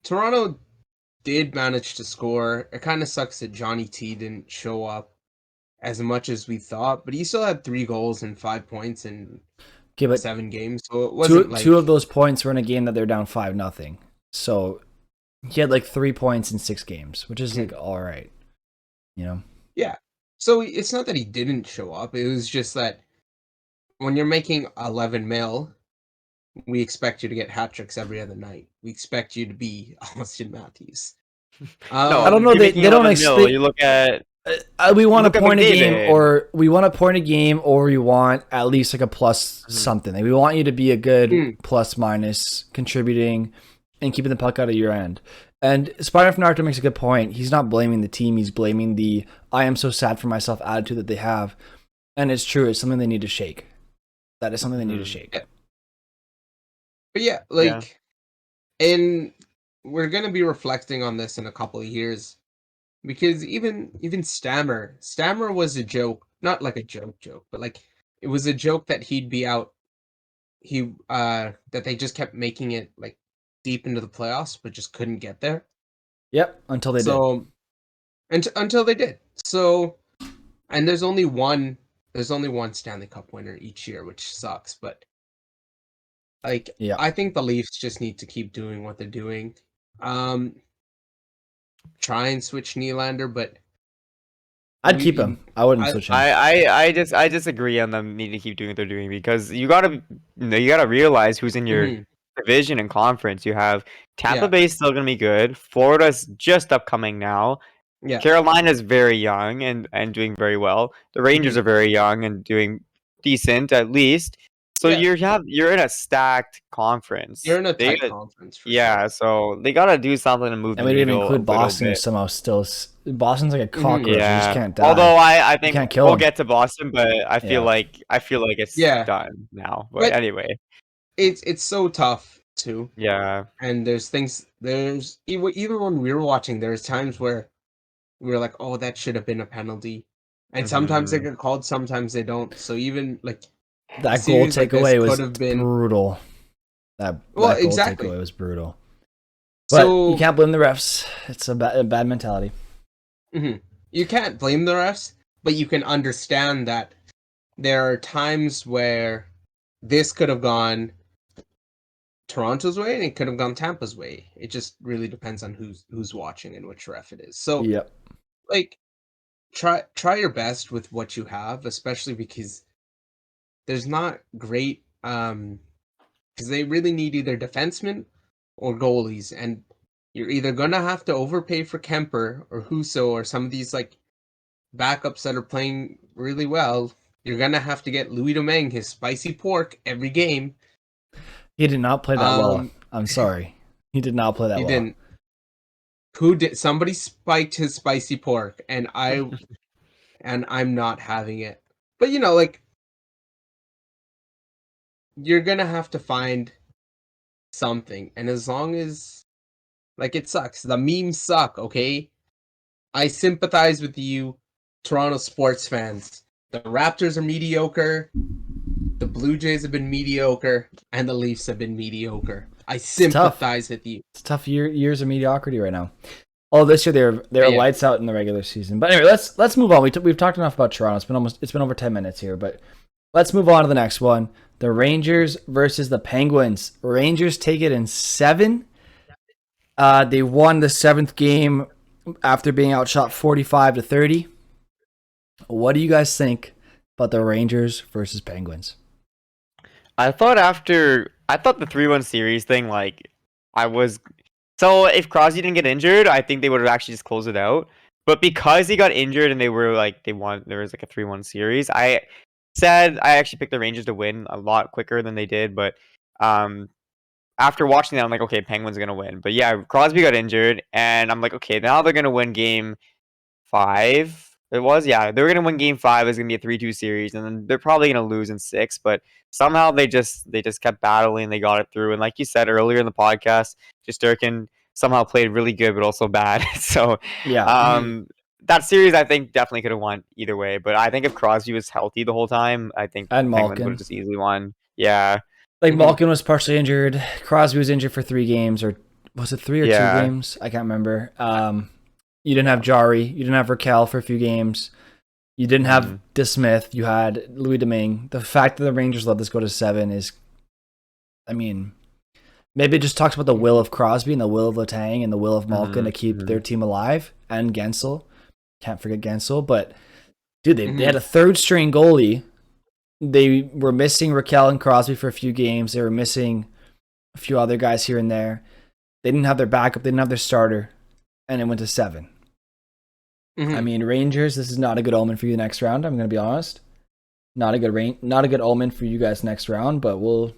Toronto did manage to score. It kind of sucks that Johnny T didn't show up as much as we thought, but he still had 3 goals and 5 points in 7 games. So it wasn't two of those points were in a game that they're down 5-0. So he had 3 points in 6 games, which is all right. Yeah. So it's not that he didn't show up. It was just that when you're making 11 mil, we expect you to get hat tricks every other night. We expect you to be Austin Matthews. No, I don't know. They don't expect. You look at. We want a point a game, or we want at least a plus something. We want you to be a good plus minus contributing and keeping the puck out of your end. And Spider from Naruto makes a good point. He's not blaming the team. He's blaming the "I am so sad for myself" attitude that they have. And it's true. It's something they need to shake. That is something they need to shake. Yeah. But and we're gonna be reflecting on this in a couple of years, because even Stammer was a joke, not like a joke, but it was a joke that he'd be out. That they just kept making it deep into the playoffs, but just couldn't get there. Yep, until they did. Until they did. So, and there's only one Stanley Cup winner each year, which sucks, but I think the Leafs just need to keep doing what they're doing. Try and switch Nylander, but I'd keep him. I wouldn't switch him. I disagree on them needing to keep doing what they're doing, because you gotta realize who's in your division and conference. You have Tampa Bay still gonna be good. Florida's just upcoming now. Yeah. Carolina's very young and doing very well. The Rangers are very young and doing decent at least. So you're in a stacked conference. You're in a tight conference. So they gotta do something to move. And we didn't even include Boston. Somehow still, Boston's like a cockroach. You just can't die. Although I think we'll get to Boston, but I feel like it's done now. But anyway, it's so tough too. Yeah. And there's even when we were watching, there's times where we were like, oh, that should have been a penalty, and sometimes they get called, sometimes they don't. So even that goal takeaway was brutal. That Well, goal exactly. takeaway was brutal. But So you can't blame the refs. It's a bad mentality. you can't blame the refs, but you can understand that there are times where this could have gone Toronto's way and it could have gone Tampa's way. It just really depends on who's watching and which ref it is. So Yep. like try your best with what you have, especially because there's not great because they really need either defensemen or goalies, and you're either gonna have to overpay for Kemper or Huso or some of these like backups that are playing really well. You're gonna have to get Louis Domingue his spicy pork every game. He did not play that well. I'm sorry. He did not play that He well. didn't. Who did? Somebody spiked his spicy pork, and I'm not having it. But like you're gonna have to find something, and as long as like it sucks, the memes suck. Okay, I sympathize with you, Toronto sports fans. The Raptors are mediocre. The Blue Jays have been mediocre, and the Leafs have been mediocre. I sympathize with you. It's tough years of mediocrity right now. Oh, this year they're lights out in the regular season. But anyway, let's move on. We've talked enough about Toronto. It's been over 10 minutes here, but let's move on to the next one. The Rangers versus the Penguins. Rangers take it in 7. They won the 7th game after being outshot 45-30. What do you guys think about the Rangers versus Penguins? I thought the 3-1 series thing, so if Crosby didn't get injured, I think they would have actually just closed it out. But because he got injured and they won, there was like a 3-1 series. I actually picked the Rangers to win a lot quicker than they did, but after watching that, I'm like, okay, Penguins are gonna win. But yeah, Crosby got injured, and I'm like, okay, now they're gonna win game 5. They were gonna win game 5. It's gonna be a 3-2 series, and then they're probably gonna lose in 6. But somehow they just kept battling. They got it through, and like you said earlier in the podcast, Shesterkin somehow played really good, but also bad. So Yeah. that series I think definitely could have won either way. But I think if Crosby was healthy the whole time, I think And Penguins would Malkin. have just easily won. Yeah. Like Malkin was partially injured. Crosby was injured for 3 games, or was it 3 or 2 games? I can't remember. You didn't have Jari. You didn't have Raquel for a few games. You didn't have DeSmith. You had Louis Domingue. The fact that the Rangers let this go to 7 is, I mean, maybe it just talks about the will of Crosby and the will of Letang and the will of Malkin to keep their team alive, and Gensel. Can't forget Gensel. But, dude, they had a 3rd-string goalie. They were missing Raquel and Crosby for a few games. They were missing a few other guys here and there. They didn't have their backup. They didn't have their starter. And it went to 7. I mean, Rangers, this is not a good omen for you next round. I'm going to be honest. Not a good omen for you guys next round, but we'll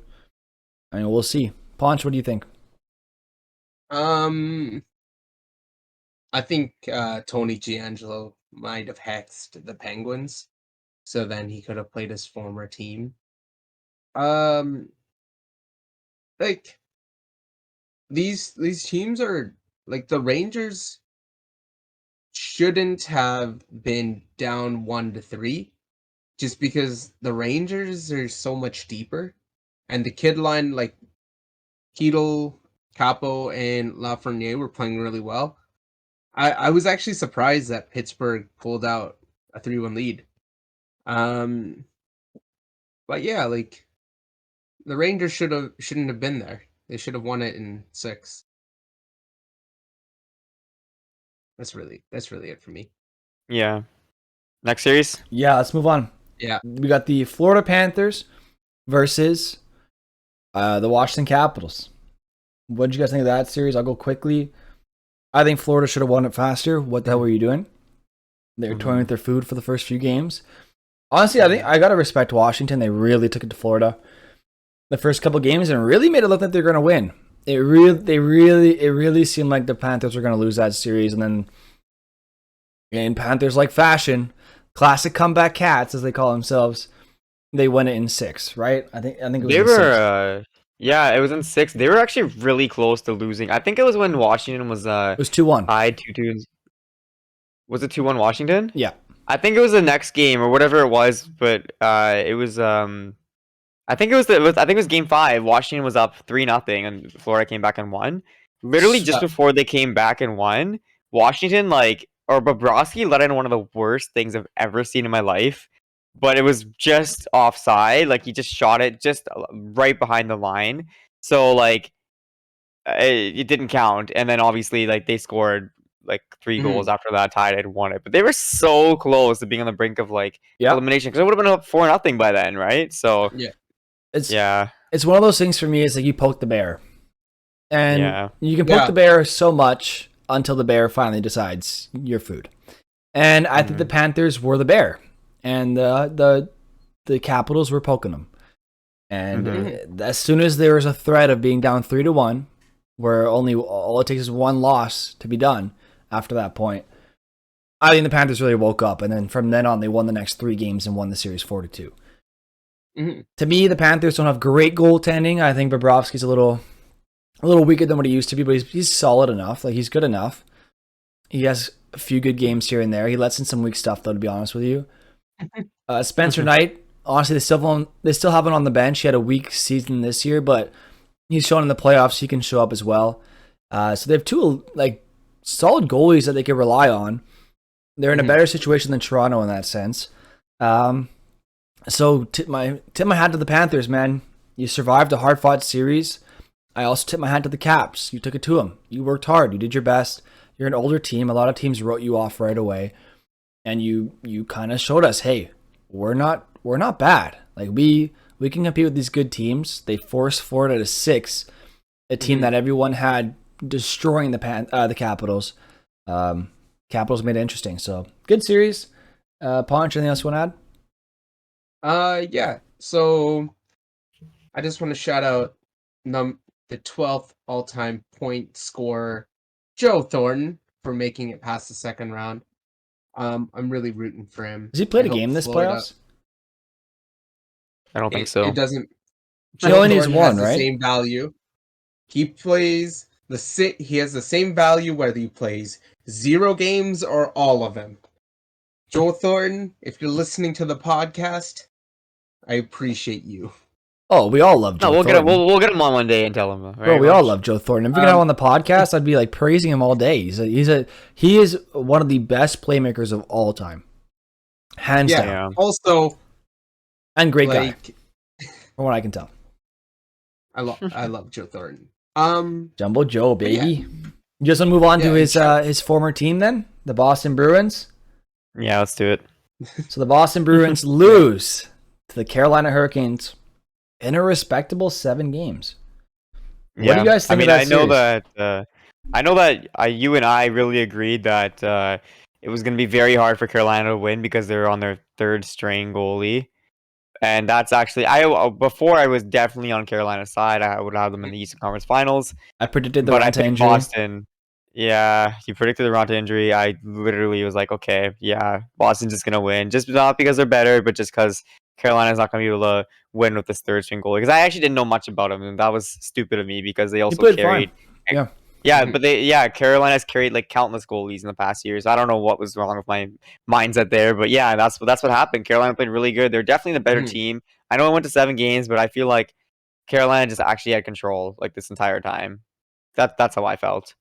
see. Ponch, what do you think? I think Tony Giangelo might have hexed the Penguins, so then he could have played his former team. Like these teams are like the Rangers shouldn't have been down 1-3, just because the Rangers are so much deeper, and the kid line like Keedle, Capo, and Lafreniere were playing really well. I was actually surprised that Pittsburgh pulled out a 3-1 lead. But yeah, like the Rangers shouldn't have been there. They should have won it in 6. That's really it for me. Yeah. Next series? Yeah, let's move on. Yeah. We got the Florida Panthers versus the Washington Capitals. What did you guys think of that series? I'll go quickly. I think Florida should have won it faster. What the hell were you doing? They were toying with their food for the first few games. Honestly, I think I gotta respect Washington. They really took it to Florida the first couple games and really made it look like they're gonna win. It really seemed like the Panthers were gonna lose that series, and then in Panthers like fashion, classic comeback cats as they call themselves, they won it in 6. Right? I think it was. They were. Yeah, it was in 6. They were actually really close to losing. I think it was when Washington was It was 2-1. tied 2-2. Was it 2-1 Washington? Yeah. I think it was the next game or whatever it was, but it was I I think it was game 5. Washington was up 3-0 and Florida came back and won. Literally just before they came back and won, Washington Bobrovsky let in one of the worst things I've ever seen in my life. But it was just offside. Like he just shot it just right behind the line. So like it didn't count. And then obviously like they scored like 3 goals after that, tied it, won it. But they were so close to being on the brink of like elimination because it would have been up 4-0 by then, right? So it's one of those things for me. Is like you poke the bear, and you can poke the bear so much until the bear finally decides your food. And I think the Panthers were the bear, and the Capitals were poking them. And as soon as there was a threat of being down 3-1, where all it takes is one loss to be done. After that point, I think the Panthers really woke up, and then from then on, they won the next 3 games and won the series 4-2. To me, the Panthers don't have great goaltending. I think Bobrovsky's a little weaker than what he used to be, but he's solid enough. Like he's good enough. He has a few good games here and there. He lets in some weak stuff, though. To be honest with you, Spencer Knight. Honestly, they still have him on the bench. He had a weak season this year, but he's shown in the playoffs he can show up as well. So they have 2 like solid goalies that they can rely on. They're in a better situation than Toronto in that sense. So tip my hat to the Panthers, man. You survived a hard-fought series. I also tip my hat to the Caps. You took it to them. You worked hard. You did your best. You're an older team. A lot of teams wrote you off right away, and you kind of showed us, hey, we're not bad. Like we can compete with these good teams. They forced Florida to 6, a team that everyone had destroying the Capitals. Capitals made it interesting. So good series. Ponch, anything else you want to add? Yeah. So I just want to shout out the 12th all-time point scorer, Joe Thornton, for making it past the second round. I'm really rooting for him. Has he played a game this playoffs? I don't think so. It doesn't. He only needs one, right? Same value. He plays he has the same value whether he plays 0 games or all of them. Joe Thornton, if you're listening to the podcast, I appreciate you. Oh, we all love Joe Thornton. We'll get him on one day and tell him. Right? Bro, we all love Joe Thornton. If we could have him on the podcast, I'd be like praising him all day. He is one of the best playmakers of all time, hands down. Yeah. Also, and great guy, from what I can tell. I love Joe Thornton. Jumbo Joe, baby. You just want to move on to his former team then, the Boston Bruins. Yeah, let's do it. So the Boston Bruins lose to the Carolina Hurricanes in a respectable 7 games. What do you guys think of that series? I know that you and I really agreed that it was going to be very hard for Carolina to win because they're on their 3rd string goalie. And that's actually, before I was definitely on Carolina's side. I would have them in the Eastern Conference Finals. I predicted the Raanta injury. Boston. Yeah, you predicted the Raanta injury. I literally was like, okay, yeah, Boston's just going to win. Just not because they're better, but just because Carolina's not going to be able to win with this 3rd string goalie. Because I actually didn't know much about him, and that was stupid of me because they also carried. Fine. Yeah, but Carolina's carried like countless goalies in the past years. I don't know what was wrong with my mindset there, but yeah, that's what happened. Carolina played really good. They're definitely the better team. I know I went to 7 games, but I feel like Carolina just actually had control like this entire time. That's how I felt.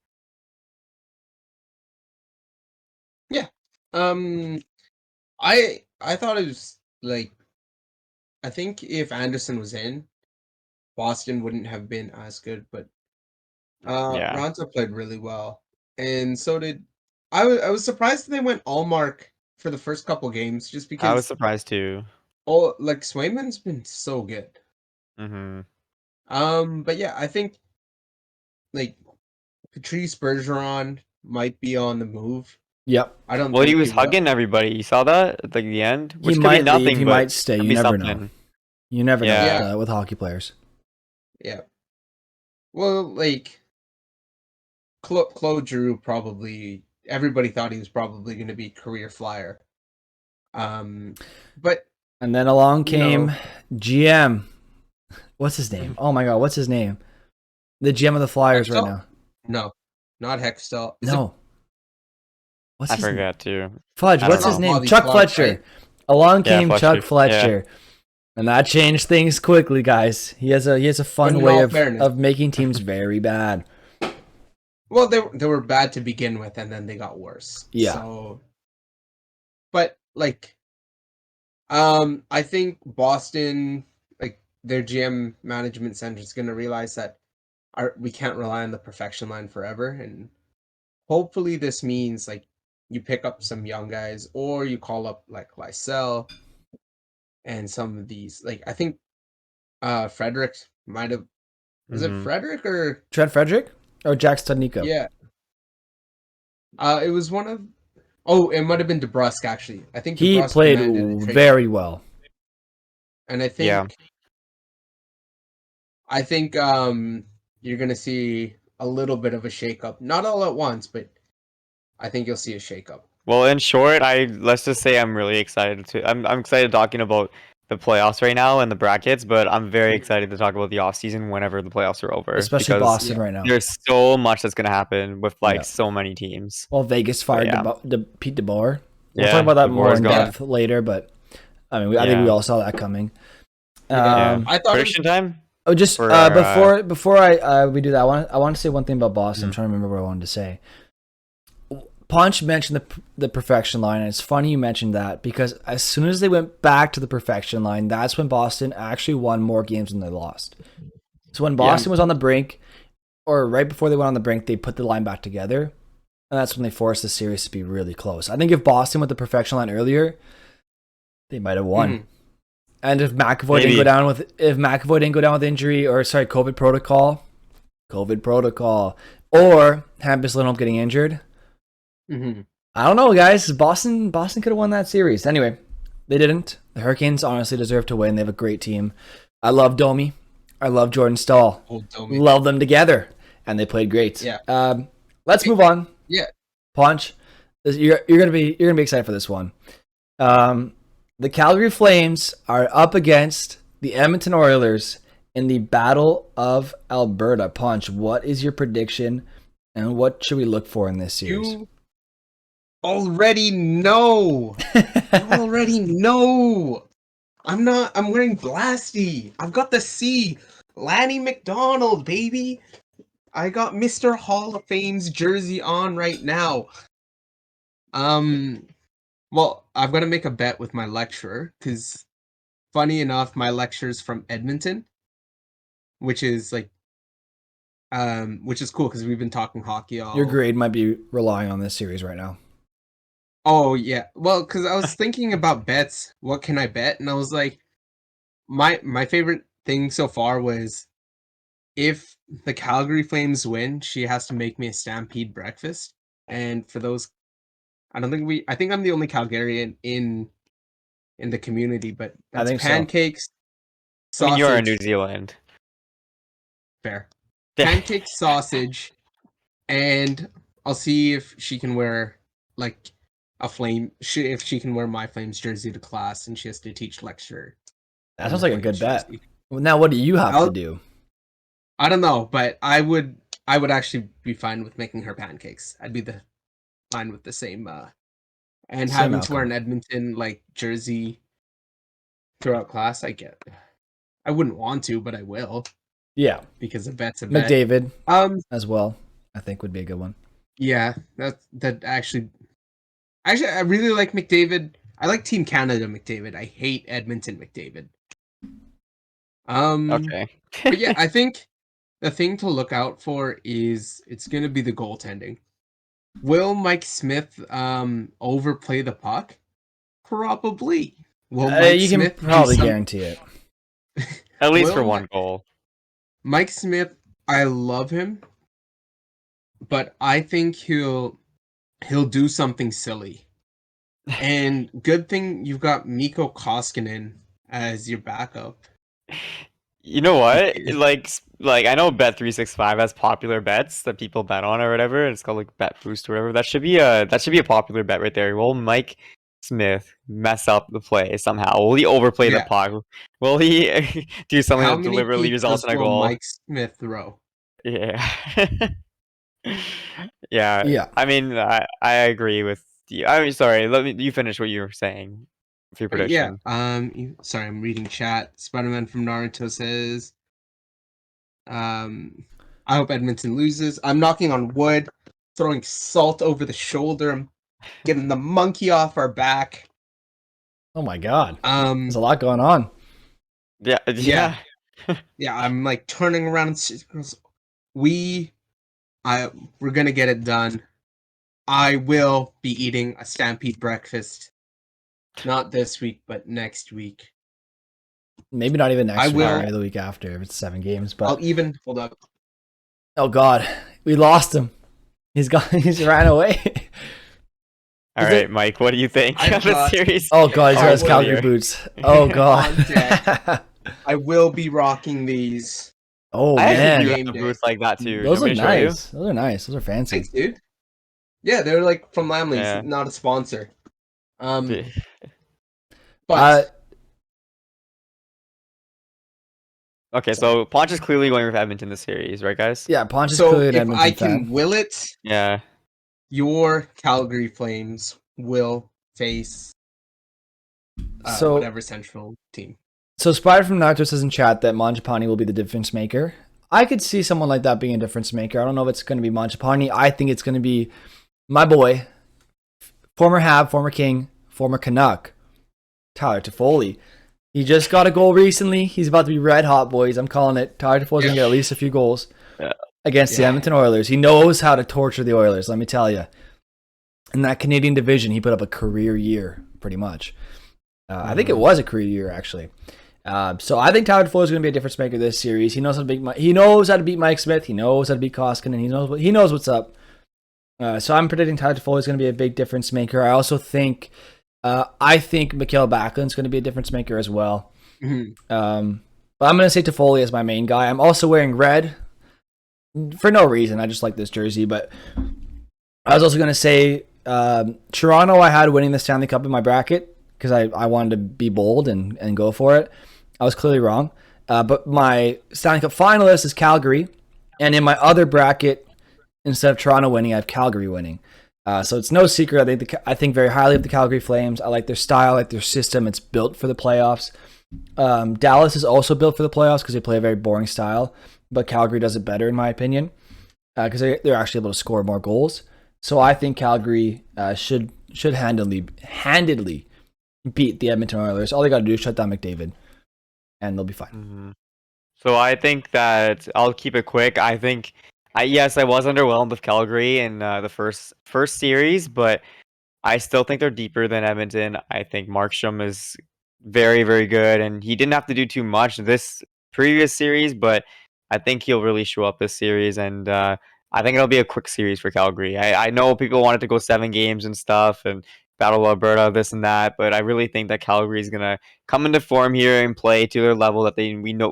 Yeah. I thought it was like, I think if Anderson was in, Boston wouldn't have been as good, but Raanta played really well, and so did I was surprised that they went all mark for the first couple games, just because I was surprised too. Oh, like Swayman's been so good. But yeah, I think like Patrice Bergeron might be on the move. Yep. I don't. Well, he was hugging everybody. You saw that at like the end, which he could might be nothing. Leave, he but might stay. You never know. You never know with hockey players. Yeah. Well, like Claude Giroux, probably everybody thought he was probably going to be career flyer. But and then along came GM. What's his name? Oh my God, what's his name? The GM of the Flyers Hextall? right now. No, not Hextall. No. What's I his name? forgot too. Fudge. What's his name? Bobby Chuck Clark, Fletcher. right? Along came Fletcher. Chuck Fletcher. And that changed things quickly, guys. He has a fun in way all of fairness. making teams very bad. Well, they were bad to begin with, and then they got worse. Yeah. So, but like, I think Boston, like their GM management center, is going to realize that we can't rely on the perfection line forever, and hopefully this means like you pick up some young guys, or you call up like Lysell and some of these. Like I think Frederick might have. Was it Mhm. Frederick or Trent Frederick or Jack Studnicka? yeah? It was one of. Oh, it might have been DeBrusque actually. I think He DeBrusque played demanded a trade, very well. and I Yeah. think you're gonna see a little bit of a shakeup. Not all at once, but I think you'll see a shakeup. Well, in short, let's just say I'm really excited I'm excited talking about the playoffs right now and the brackets, but I'm very excited to talk about the off season whenever the playoffs are over. Especially because Boston yeah. right now. there's so much that's gonna happen with like Yeah. so many teams. Well, Vegas fired yeah. Pete DeBoer. We'll Yeah, talk about that DeBoer's more in gone. depth later, but I mean, I think we Yeah. all saw that coming. Yeah. I thought Prediction time? Oh, just For, before we do that, I want to say one thing about Boston. I'm trying to remember what I wanted to say. Punch mentioned the perfection line, and it's funny you mentioned that because as soon as they went back to the perfection line, that's when Boston actually won more games than they lost. So when Boston was on the brink, or right before they went on the brink, they put the line back together, and that's when they forced the series to be really close. I think if Boston went the perfection line earlier, they might have won. Mhm. And if McAvoy didn't go down with injury or COVID protocol, or Hampus Lindholm getting injured. Mhm. I don't know, guys. Boston could have won that series. Anyway, they didn't. The Hurricanes honestly deserve to win. They have a great team. I love Domi. I love Jordan Stahl. Old Domi. Love them together, and they played great. Yeah. Let's move on. Yeah. Punch. You're gonna be excited for this one. The Calgary Flames are up against the Edmonton Oilers in the Battle of Alberta. Punch. What is your prediction, and what should we look for in this series? You already know. You already know. I'm wearing Blasty. I've got the C. Lanny McDonald, baby. I got Mr. Hall of Fame's jersey on right now. Well, I've got to make a bet with my lecturer, because funny enough, my lecture's from Edmonton, which is like, which is cool because we've been talking hockey all. Your grade might be relying on this series right now. Oh yeah, well, because I was thinking about bets. What can I bet? And I was like, my favorite thing so far was if the Calgary Flames win, she has to make me a Stampede breakfast. And for those, I think I'm the only Calgarian in the community, but I that's think so. pancakes, I sausage. mean, you're in New Zealand. Fair. Pancake, sausage, and I'll see if she can wear like a flame. If she can wear my Flames jersey to class, and she has to teach lecture. That sounds like a good bet. Well, now, what do you have to do? I don't know, but I would actually be fine with making her pancakes. I'd be fine with the same and Same having to wear outcome. an Edmonton like jersey throughout class. I wouldn't want to, but I will. Yeah, because a bet's a bet. McDavid as well, I think would be a good one. Yeah, that actually I really like McDavid. I like Team Canada McDavid. I hate Edmonton McDavid. Okay. But yeah, I think the thing to look out for is it's going to be the goaltending. Will Mike Smith overplay the puck? Probably. Will Mike You Smith can probably guarantee it. At least for one goal. Mike Smith, I love him, but I think he'll do something silly. And good thing you've got Mikko Koskinen as your backup. You know what? Like I know Bet365 has popular bets that people bet on or whatever. It's called like Bet Boost or whatever. That should be a popular bet right there. Will Mike Smith mess up the play somehow? Will he overplay the puck? Will he do something How that many deliberately results in a goal? Mike Smith throw? Yeah. Yeah. Yeah. I mean, I agree with you. I mean, sorry. You finish what you were saying. for your But yeah. prediction. Sorry, I'm reading chat. Spider-Man from Naruto says, I hope Edmonton loses. I'm knocking on wood, throwing salt over the shoulder. I'm getting the monkey off our back. Oh my God. There's a lot going on. Yeah. Yeah. Yeah, I'm like turning around in circles. We're gonna get it done. I will be eating a Stampede breakfast. Not this week, but next week. Maybe not even next I week, will- maybe the week after if it's 7 games. But Hold up. oh God, we lost him. He's gone. He's ran away. All Is right, it- Mike. What do you think I of the got- series? Oh God, he's got his Oh, Calgary dear. boots. Oh God. I will be rocking these. Oh I man, actually do Game have day. boots like that too. those Do look you want me to show you? nice. Those are nice. Those are fancy. Thanks, dude. Yeah, they're like from Lamley's, Yeah. not a sponsor. Yeah. But Okay, so Ponch is clearly going with Edmonton this series, right, guys? Yeah, Ponch is so clearly an if Edmonton I can fan. will it, Yeah. your Calgary Flames will face So- whatever central team. So Spider from Naruto says in chat that Manjapani will be the difference maker. I could see someone like that being a difference maker. I don't know if it's going to be Manjapani. I think it's going to be my boy, former Hab, former King, former Canuck, Tyler Toffoli. He just got a goal recently. He's about to be red hot, boys. I'm calling it. Tyler Toffoli's going to get at least a few goals against the Edmonton Oilers. He knows how to torture the Oilers, let me tell you. In that Canadian division, he put up a career year, pretty much. I think it was a career year, actually. So I think Tyler Toffoli is going to be a difference maker this series. He knows how to beat Mike Smith. He knows how to beat Koskinen. He knows what's up. So I'm predicting Tyler Toffoli is going to be a big difference maker. I also think Mikael Backlund's going to be a difference maker as well. Mhm. But I'm going to say Toffoli as my main guy. I'm also wearing red for no reason. I just like this jersey. But I was also going to say Toronto. I had winning the Stanley Cup in my bracket because I wanted to be bold and go for it. I was clearly wrong. But my Stanley Cup finalist is Calgary. And in my other bracket, instead of Toronto winning, I have Calgary winning. So it's no secret. I think very highly of the Calgary Flames. I like their style, I like their system. It's built for the playoffs. Dallas is also built for the playoffs because they play a very boring style. But Calgary does it better, in my opinion, because they're actually able to score more goals. So I think Calgary should handedly beat the Edmonton Oilers. All they got to do is shut down McDavid, and they'll be fine. Mm-hmm. So I think that I'll keep it quick. I think, I was underwhelmed with Calgary in the first series, but I still think they're deeper than Edmonton. I think Markstrom is very, very good, and he didn't have to do too much this previous series, but I think he'll really show up this series, and I think it'll be a quick series for Calgary. I know people wanted to go 7 games and stuff, and Battle of Alberta, this and that, but I really think that Calgary is gonna come into form here and play to their level that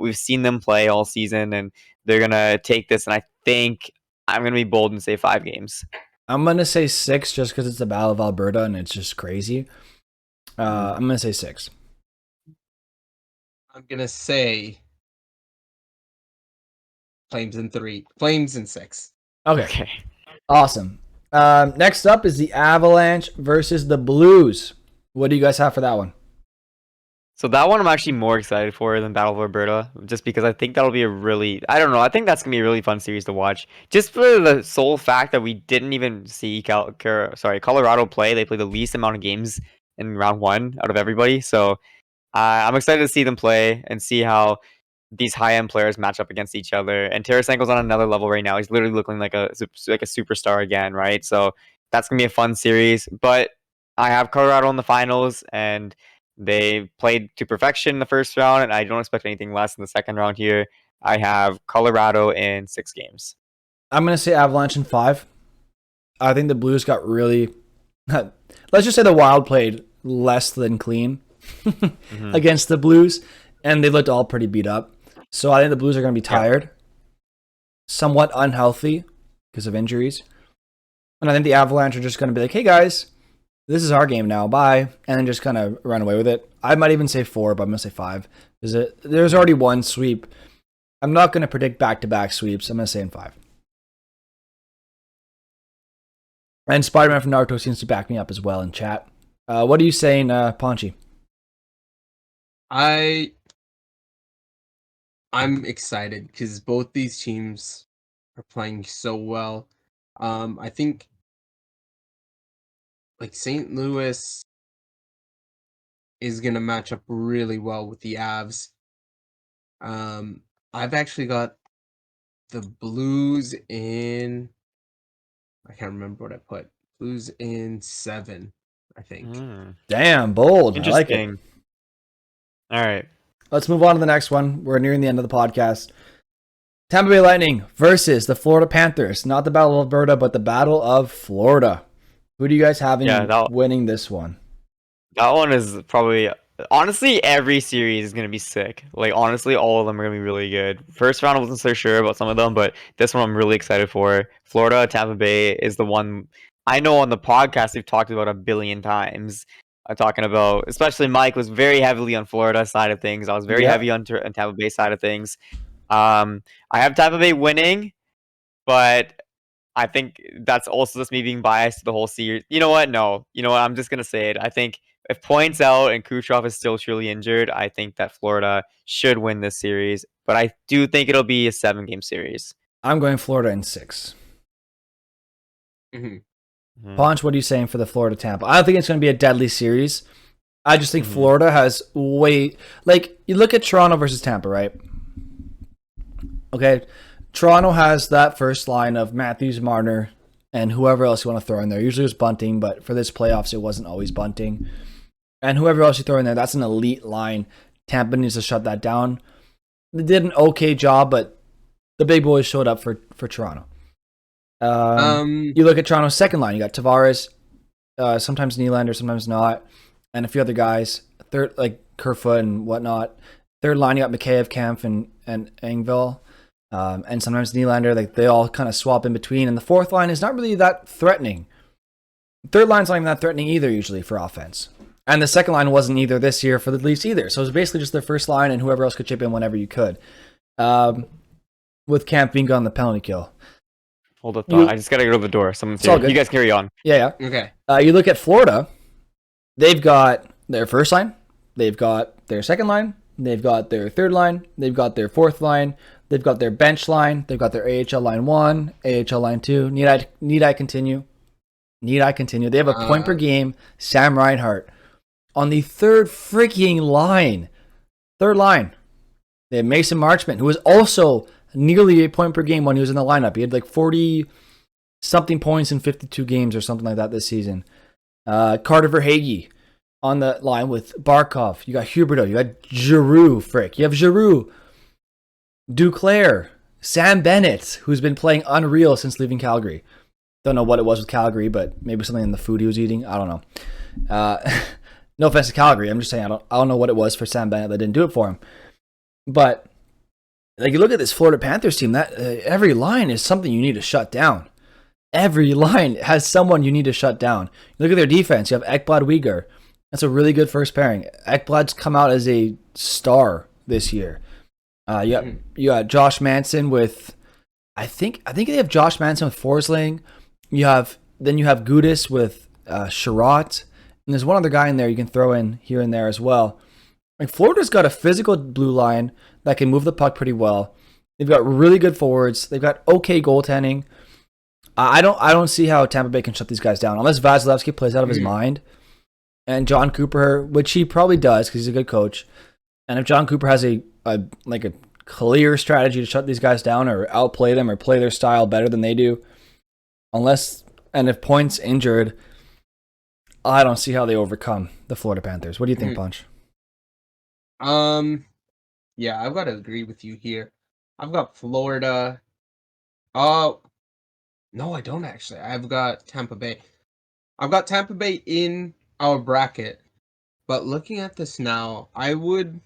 we've seen them play all season, and they're gonna take this. And I think I'm gonna be bold and say 5 games. I'm gonna say 6 just because it's the Battle of Alberta and it's just crazy. I'm gonna say 6. I'm gonna say Flames in 3. Flames in 6. Okay. Awesome. Next up is the Avalanche versus the Blues. What do you guys have for that one? So that one I'm actually more excited for than Battle of Alberta, just because I think that'll be I think that's gonna be a really fun series to watch. Just for the sole fact that we didn't even see Colorado play. They played the least amount of games in round 1 out of everybody. So I'm excited to see them play and see how these high-end players match up against each other. And Tarasenko's on another level right now. He's literally looking like a superstar again, right? So that's gonna be a fun series. But I have Colorado in the finals, and they played to perfection in the first round, and I don't expect anything less in the second round here. I have Colorado in 6 games. I'm gonna say Avalanche in 5. I think the Blues got really. Let's just say the Wild played less than clean against the Blues, and they looked all pretty beat up. So I think the Blues are going to be tired, somewhat unhealthy because of injuries. And I think the Avalanche are just going to be like, hey guys, this is our game now, bye. And then just kind of run away with it. I might even say 4, but I'm going to say 5. There's already one sweep. I'm not going to predict back-to-back sweeps. I'm going to say in 5. And Spider-Man from Naruto seems to back me up as well in chat. What are you saying, Ponchi? I'm excited because both these teams are playing so well. I think like St. Louis is gonna match up really well with the Avs. Um, I've actually got the Blues in. I can't remember what I put. Blues in 7, I think. Damn, bold. I like it. Interesting. All right. Let's move on to the next one. We're nearing the end of the podcast. Tampa Bay Lightning versus the Florida Panthers. Not the Battle of Alberta, but the Battle of Florida. Who do you guys have winning this one? That one is probably, honestly, every series is going to be sick. Like, honestly, all of them are going to be really good. First round, I wasn't so sure about some of them, but this one I'm really excited for. Florida, Tampa Bay is the one I know on the podcast we've talked about a billion times. Talking about, especially Mike was very heavily on Florida side of things. I was very heavy on Tampa Bay side of things. I have Tampa Bay winning, but I think that's also just me being biased to the whole series. You know what? No. You know what? I'm just going to say it. I think if Points out and Kucherov is still truly injured, I think that Florida should win this series. But I do think it'll be a 7-game series. I'm going Florida in 6. Mm-hmm. Ponch, what are you saying for the Florida Tampa? I don't think it's going to be a deadly series. I just think Florida has way... Like, you look at Toronto versus Tampa, right? Okay, Toronto has that first line of Matthews, Marner, and whoever else you want to throw in there. Usually it was Bunting, but for this playoffs, it wasn't always Bunting. And whoever else you throw in there, that's an elite line. Tampa needs to shut that down. They did an okay job, but the big boys showed up for Toronto. You look at Toronto's second line. You got Tavares, sometimes Nylander, sometimes not, and a few other guys. Third, like Kerfoot and whatnot. Third line, you got Mikheyev, Kampf, and Engvall. And sometimes Nylander, like they all kind of swap in between. And the fourth line is not really that threatening. Third line's not even that threatening either, usually, for offense. And the second line wasn't either this year for the Leafs either. So it was basically just their first line and whoever else could chip in whenever you could. With Camp being on the penalty kill. Hold up, I just gotta go to the door. Someone's here. You guys carry on. Yeah. Okay. You look at Florida, they've got their first line, they've got their second line, they've got their third line, they've got their fourth line, they've got their bench line, they've got their AHL line 1, AHL line 2. Need I continue? They have a point per game, Sam Reinhart, on the third freaking line. Third line. They have Mason Marchment, who was also nearly a point per game when he was in the lineup. He had like 40-something points in 52 games or something like that this season. Carter Verhaeghe on the line with Barkov. You got Huberdeau. You got Giroux, frick. You have Giroux. Duclair. Sam Bennett, who's been playing unreal since leaving Calgary. Don't know what it was with Calgary, but maybe something in the food he was eating. I don't know. No offense to Calgary. I'm just saying I don't know what it was for Sam Bennett that didn't do it for him. But like you look at this Florida Panthers team, that every line is something you need to shut down. Every line has someone you need to shut down. You look at their defense. You have Ekblad Uyghur. That's a really good first pairing. Ekblad's come out as a star this year. You got Josh Manson with, I think they have Josh Manson with Forsling. You have Gudis with Sherratt, and there's one other guy in there you can throw in here and there as well. Like Florida's got a physical blue line that can move the puck pretty well. They've got really good forwards. They've got okay goaltending. I don't see how Tampa Bay can shut these guys down unless Vasilevsky plays out of his mind. And John Cooper, which he probably does because he's a good coach. And if John Cooper has a clear strategy to shut these guys down or outplay them or play their style better than they do, if Point's injured, I don't see how they overcome the Florida Panthers. What do you think, Punch? Yeah, I've got to agree with you here. I've got Florida. No, I don't actually. I've got Tampa Bay. I've got Tampa Bay in our bracket. But looking at this now, I'm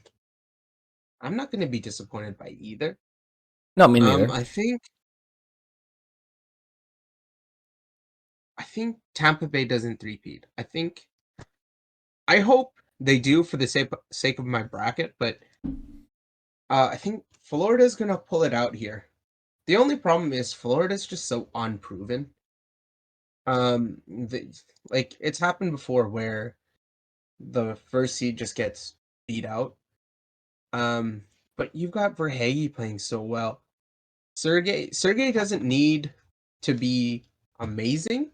not going to be disappointed by either. No, me neither. I think Tampa Bay doesn't three-peat. I hope they do for the sake of my bracket, but I think Florida's going to pull it out here. The only problem is Florida's just so unproven. It's happened before where the first seed just gets beat out. But you've got Verhaeghe playing so well. Sergey doesn't need to be amazing.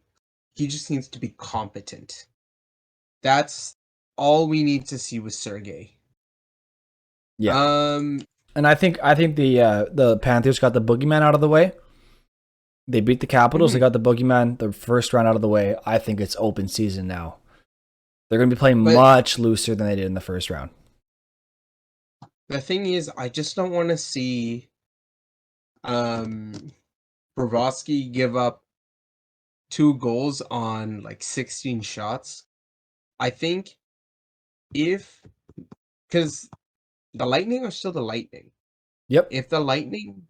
He just needs to be competent. That's all we need to see with Sergey. Yeah. And I think the Panthers got the boogeyman out of the way. They beat the Capitals. They got the boogeyman the first round out of the way. I think it's open season now. They're going to be playing much looser than they did in the first round. The thing is, I just don't want to see Bobrovsky give up 2 goals on like 16 shots. I think because the Lightning are still the Lightning. Yep. If the Lightning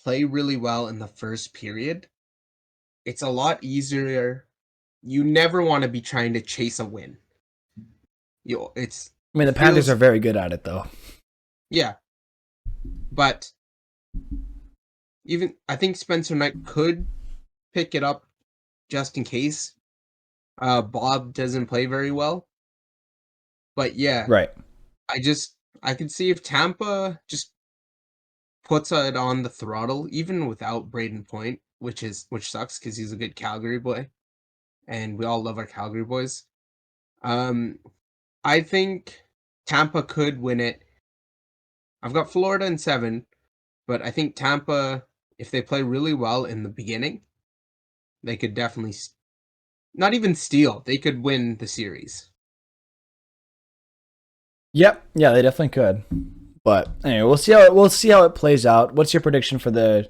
play really well in the first period, it's a lot easier. You never want to be trying to chase a win. The Panthers are very good at it, though. Yeah. But I think Spencer Knight could pick it up just in case Bob doesn't play very well. But yeah. Right. I could see if Tampa just puts it on the throttle, even without Braden Point, which sucks because he's a good Calgary boy, and we all love our Calgary boys. I think Tampa could win it. I've got Florida in 7, but I think Tampa, if they play really well in the beginning, they could definitely not even steal. They could win the series. Yep. Yeah, they definitely could. But anyway, we'll see how it plays out. What's your prediction for the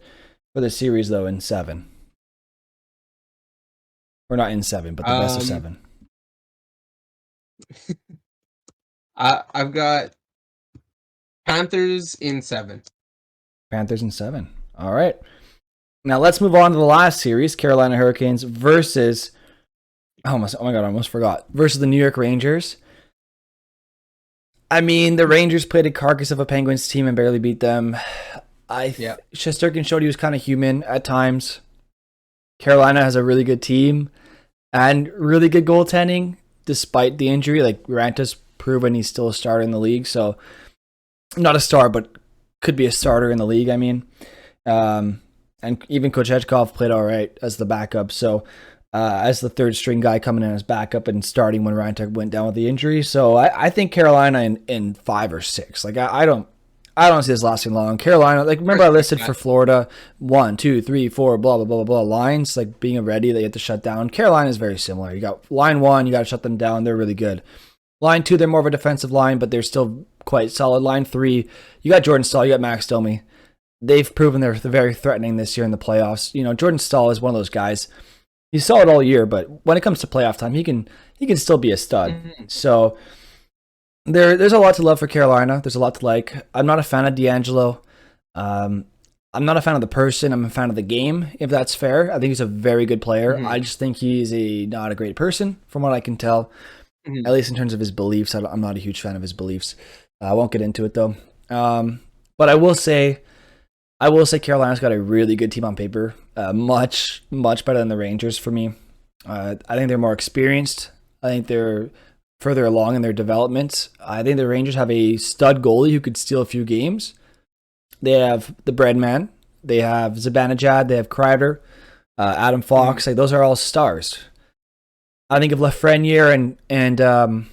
series though in 7? Or not in 7, but the best of 7. I've got Panthers in 7. Panthers in 7. All right. Now let's move on to the last series: Carolina Hurricanes versus. Oh my god! I almost forgot. Versus the New York Rangers. I mean, the Rangers played a carcass of a Penguins team and barely beat them. Shesterkin showed he was kind of human at times. Carolina has a really good team and really good goaltending, despite the injury. Like, Ranta's proven he's still a starter in the league, so not a star, but could be a starter in the league, I mean. And even Kochechkov played all right as the backup, so as the third string guy coming in as backup and starting when Ranta went down with the injury. So I think Carolina in 5 or 6. Like, I don't see this lasting long. Carolina, like, remember I listed for Florida 1, 2, 3, 4, blah, blah, blah, blah, lines, like being ready that you have to shut down. Carolina is very similar. You got line 1, you got to shut them down. They're really good. Line 2, they're more of a defensive line, but they're still quite solid. Line 3, you got Jordan Staal, you got Max Domi. They've proven they're very threatening this year in the playoffs. You know, Jordan Staal is one of those guys. He's solid all year, but when it comes to playoff time, he can still be a stud. Mm-hmm. So there's a lot to love for Carolina. There's a lot to like. I'm not a fan of D'Angelo. I'm not a fan of the person. I'm a fan of the game, if that's fair. I think he's a very good player. Mm-hmm. I just think he's not a great person, from what I can tell. Mm-hmm. At least in terms of his beliefs. I'm not a huge fan of his beliefs. I won't get into it, though. But I will say Carolina's got a really good team on paper. Much better than the Rangers for me. I think they're more experienced. I think they're further along in their development. I think the Rangers have a stud goalie who could steal a few games. They have the Breadman. They have Zibanejad. They have Kreider, Adam Fox. Mm-hmm. Like, those are all stars. I think of Lafreniere and oh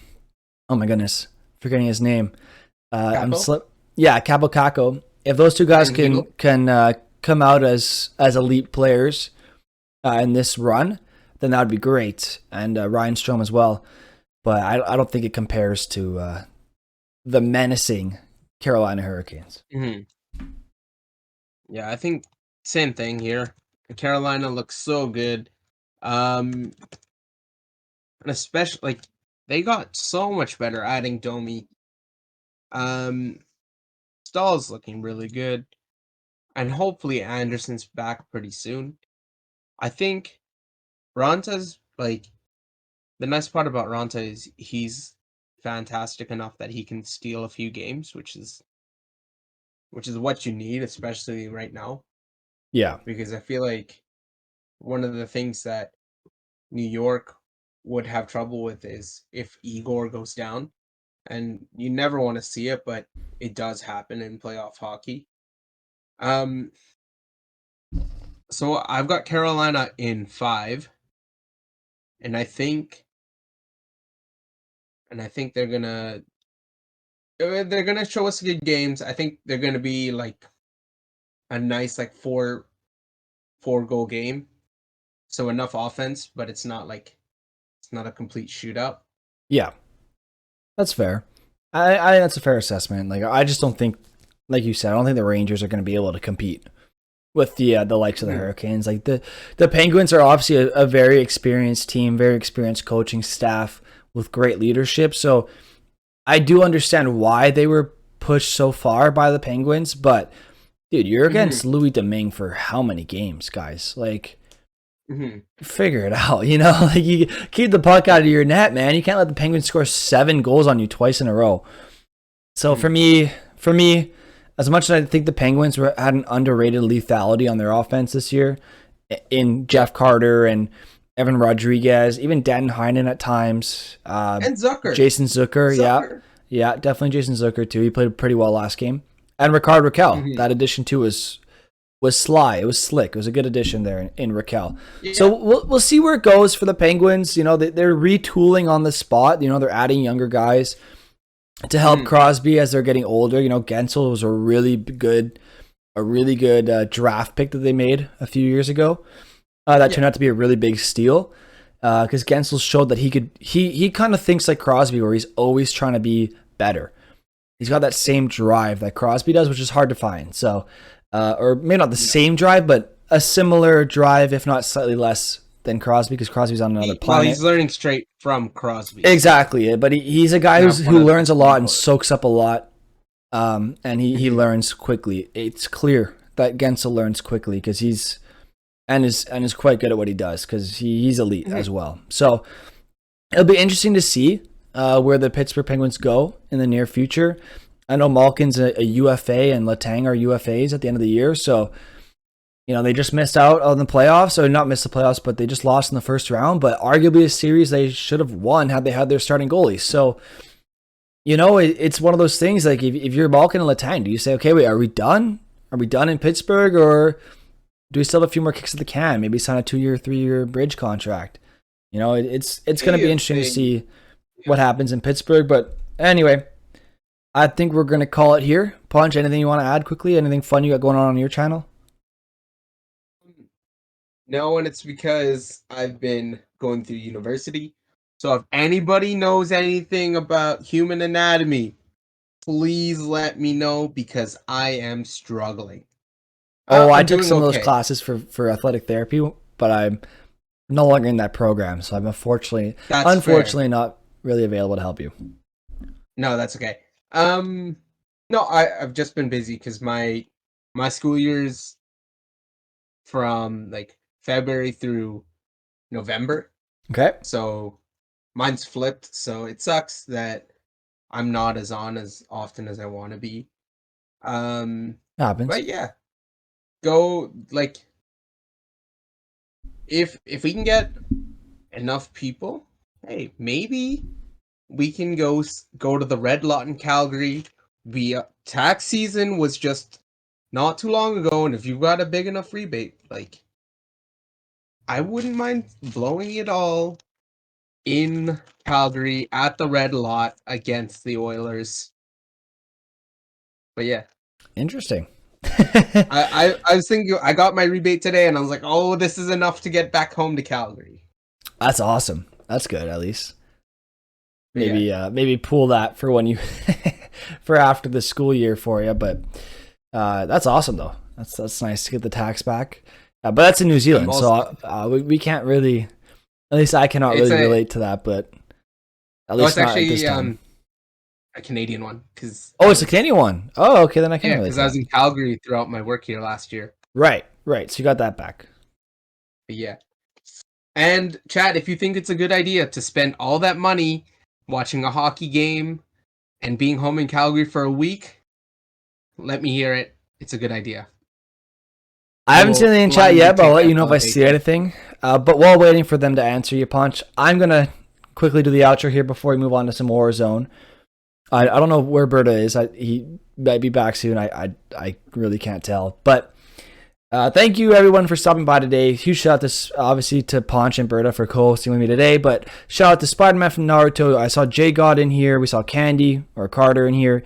my goodness, forgetting his name. Capo Kakko. If those two guys can come out as elite players in this run, then that would be great. And Ryan Strome as well. But I don't think it compares to the menacing Carolina Hurricanes. Mm-hmm. Yeah, I think same thing here. Carolina looks so good. And especially, like, they got so much better adding Domi. Stahl's looking really good. And hopefully Anderson's back pretty soon. I think Ranta's, like, the nice part about Ranta is he's fantastic enough that he can steal a few games, which is what you need, especially right now. Yeah. Because I feel like one of the things that New York would have trouble with is if Igor goes down. and you never want to see it, but it does happen in playoff hockey. So I've got Carolina in 5, and I think they're gonna show us good games. I think they're gonna be like a nice like four goal game. So enough offense, but it's not a complete shootout. Yeah, that's fair. I that's a fair assessment. Like, I just don't think, like you said, I don't think the Rangers are going to be able to compete with the likes of the Hurricanes. Like, the Penguins are obviously a very experienced team, very experienced coaching staff with great leadership. So I do understand why they were pushed so far by the Penguins, but dude, you're against Louis Domingue for how many games, guys? Like, figure it out, you know? Like, you keep the puck out of your net, man. You can't let the Penguins score 7 goals on you twice in a row. So for me, as much as I think the Penguins had an underrated lethality on their offense this year, in Jeff Carter and Evan Rodriguez, even Dan Heinen at times, and Zucker, Jason Zucker. Yeah, definitely Jason Zucker too. He played pretty well last game, and Ricard Raquel. That addition too was sly. It was slick. It was a good addition there in Raquel. Yeah. So we'll see where it goes for the Penguins. You know, they're retooling on the spot. You know, they're adding younger guys to help Crosby as they're getting older. You know, Gensel was a really good draft pick that they made a few years ago. That turned out to be a really big steal because Gensel showed that he kind of thinks like Crosby, where he's always trying to be better. He's got that same drive that Crosby does, which is hard to find. So, or maybe not the same drive, but a similar drive, if not slightly less than Crosby, because Crosby's on another planet. Well, he's learning straight from Crosby. Exactly, but he's a guy who learns a lot and soaks up a lot, and he learns quickly. It's clear that Gensel learns quickly because he's is quite good at what he does because he's elite as well. So it'll be interesting to see where the Pittsburgh Penguins go in the near future. I know Malkin's a UFA and Letang are UFAs at the end of the year, so you know they just missed out on the playoffs, or not missed the playoffs, but they just lost in the first round. But arguably a series they should have won had they had their starting goalies. So you know it's one of those things. Like if you're Malkin and Letang, do you say, okay, wait, are we done? Are we done in Pittsburgh, or do we still have a few more kicks at the can? Maybe sign a 2-year, 3-year bridge contract. You know, it's going to be interesting to see what happens in Pittsburgh. But anyway, I think we're going to call it here. Punch, anything you want to add quickly? Anything fun you got going on your channel? No, and it's because I've been going through university. So if anybody knows anything about human anatomy, please let me know because I am struggling. I took some of those classes for athletic therapy, but I'm no longer in that program, so I'm unfortunately not really available to help you. No, that's okay. No, I've just been busy because my school year's from like February through November. Okay. So mine's flipped, so it sucks that I'm not as on as often as I want to be. Happens. But yeah. Go like if we can get enough people, hey, maybe we can go to the Red Lot in Calgary. Tax season was just not too long ago, and if you've got a big enough rebate, like I wouldn't mind blowing it all in Calgary at the Red Lot against the Oilers. But yeah, interesting. I was thinking, I got my rebate today, and I was like, oh, this is enough to get back home to Calgary. That's awesome. That's good, at least. Maybe pull that for when you for after the school year for you. But that's awesome though. That's nice to get the tax back. But that's in New Zealand, so we can't really. At least I cannot really relate to that. But at least it's not at this time. A Canadian one, because it's a Canadian one. Oh, okay, then I can. Yeah, because I was in Calgary throughout my work here last year. Right. So you got that back. But yeah. And Chad, if you think it's a good idea to spend all that money watching a hockey game and being home in Calgary for a week, let me hear it. It's a good idea. I haven't seen anything in chat yet, but I'll let you know if I see anything. But while waiting for them to answer you, Punch, I'm gonna quickly do the outro here before we move on to some Warzone. I don't know where Berta is. He might be back soon. I really can't tell. But thank you everyone for stopping by today. Huge shout out to obviously to Ponch and Berta for co-hosting with me today. But shout out to Spider-Man from Naruto. I saw J God in here. We saw Candy or Carter in here.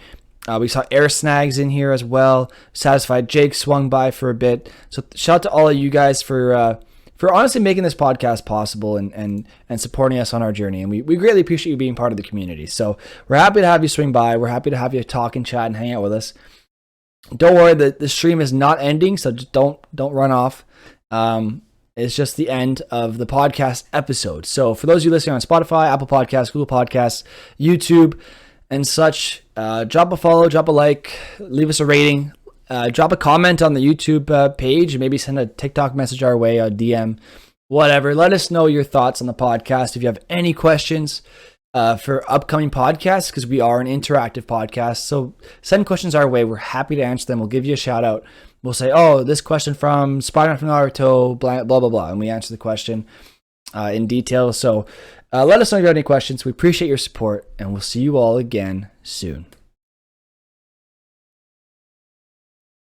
We saw Air Snags in here as well. Satisfied Jake swung by for a bit. So shout out to all of you guys for honestly making this podcast possible and supporting us on our journey. And we greatly appreciate you being part of the community. So we're happy to have you swing by. We're happy to have you talk and chat and hang out with us. Don't worry, the stream is not ending, so just don't run off. It's just the end of the podcast episode. So for those of you listening on Spotify, Apple Podcasts, Google Podcasts, YouTube, and such, drop a follow, drop a like, leave us a rating, drop a comment on the YouTube page, maybe send a TikTok message our way, a DM, whatever. Let us know your thoughts on the podcast. If you have any questions for upcoming podcasts, because we are an interactive podcast, so send questions our way. We're happy to answer them. We'll give you a shout out. We'll say, oh, this question from Spider-Man from Naruto, blah, blah, blah, blah, and we answer the question in detail. So let us know if you have any questions. We appreciate your support, and we'll see you all again soon.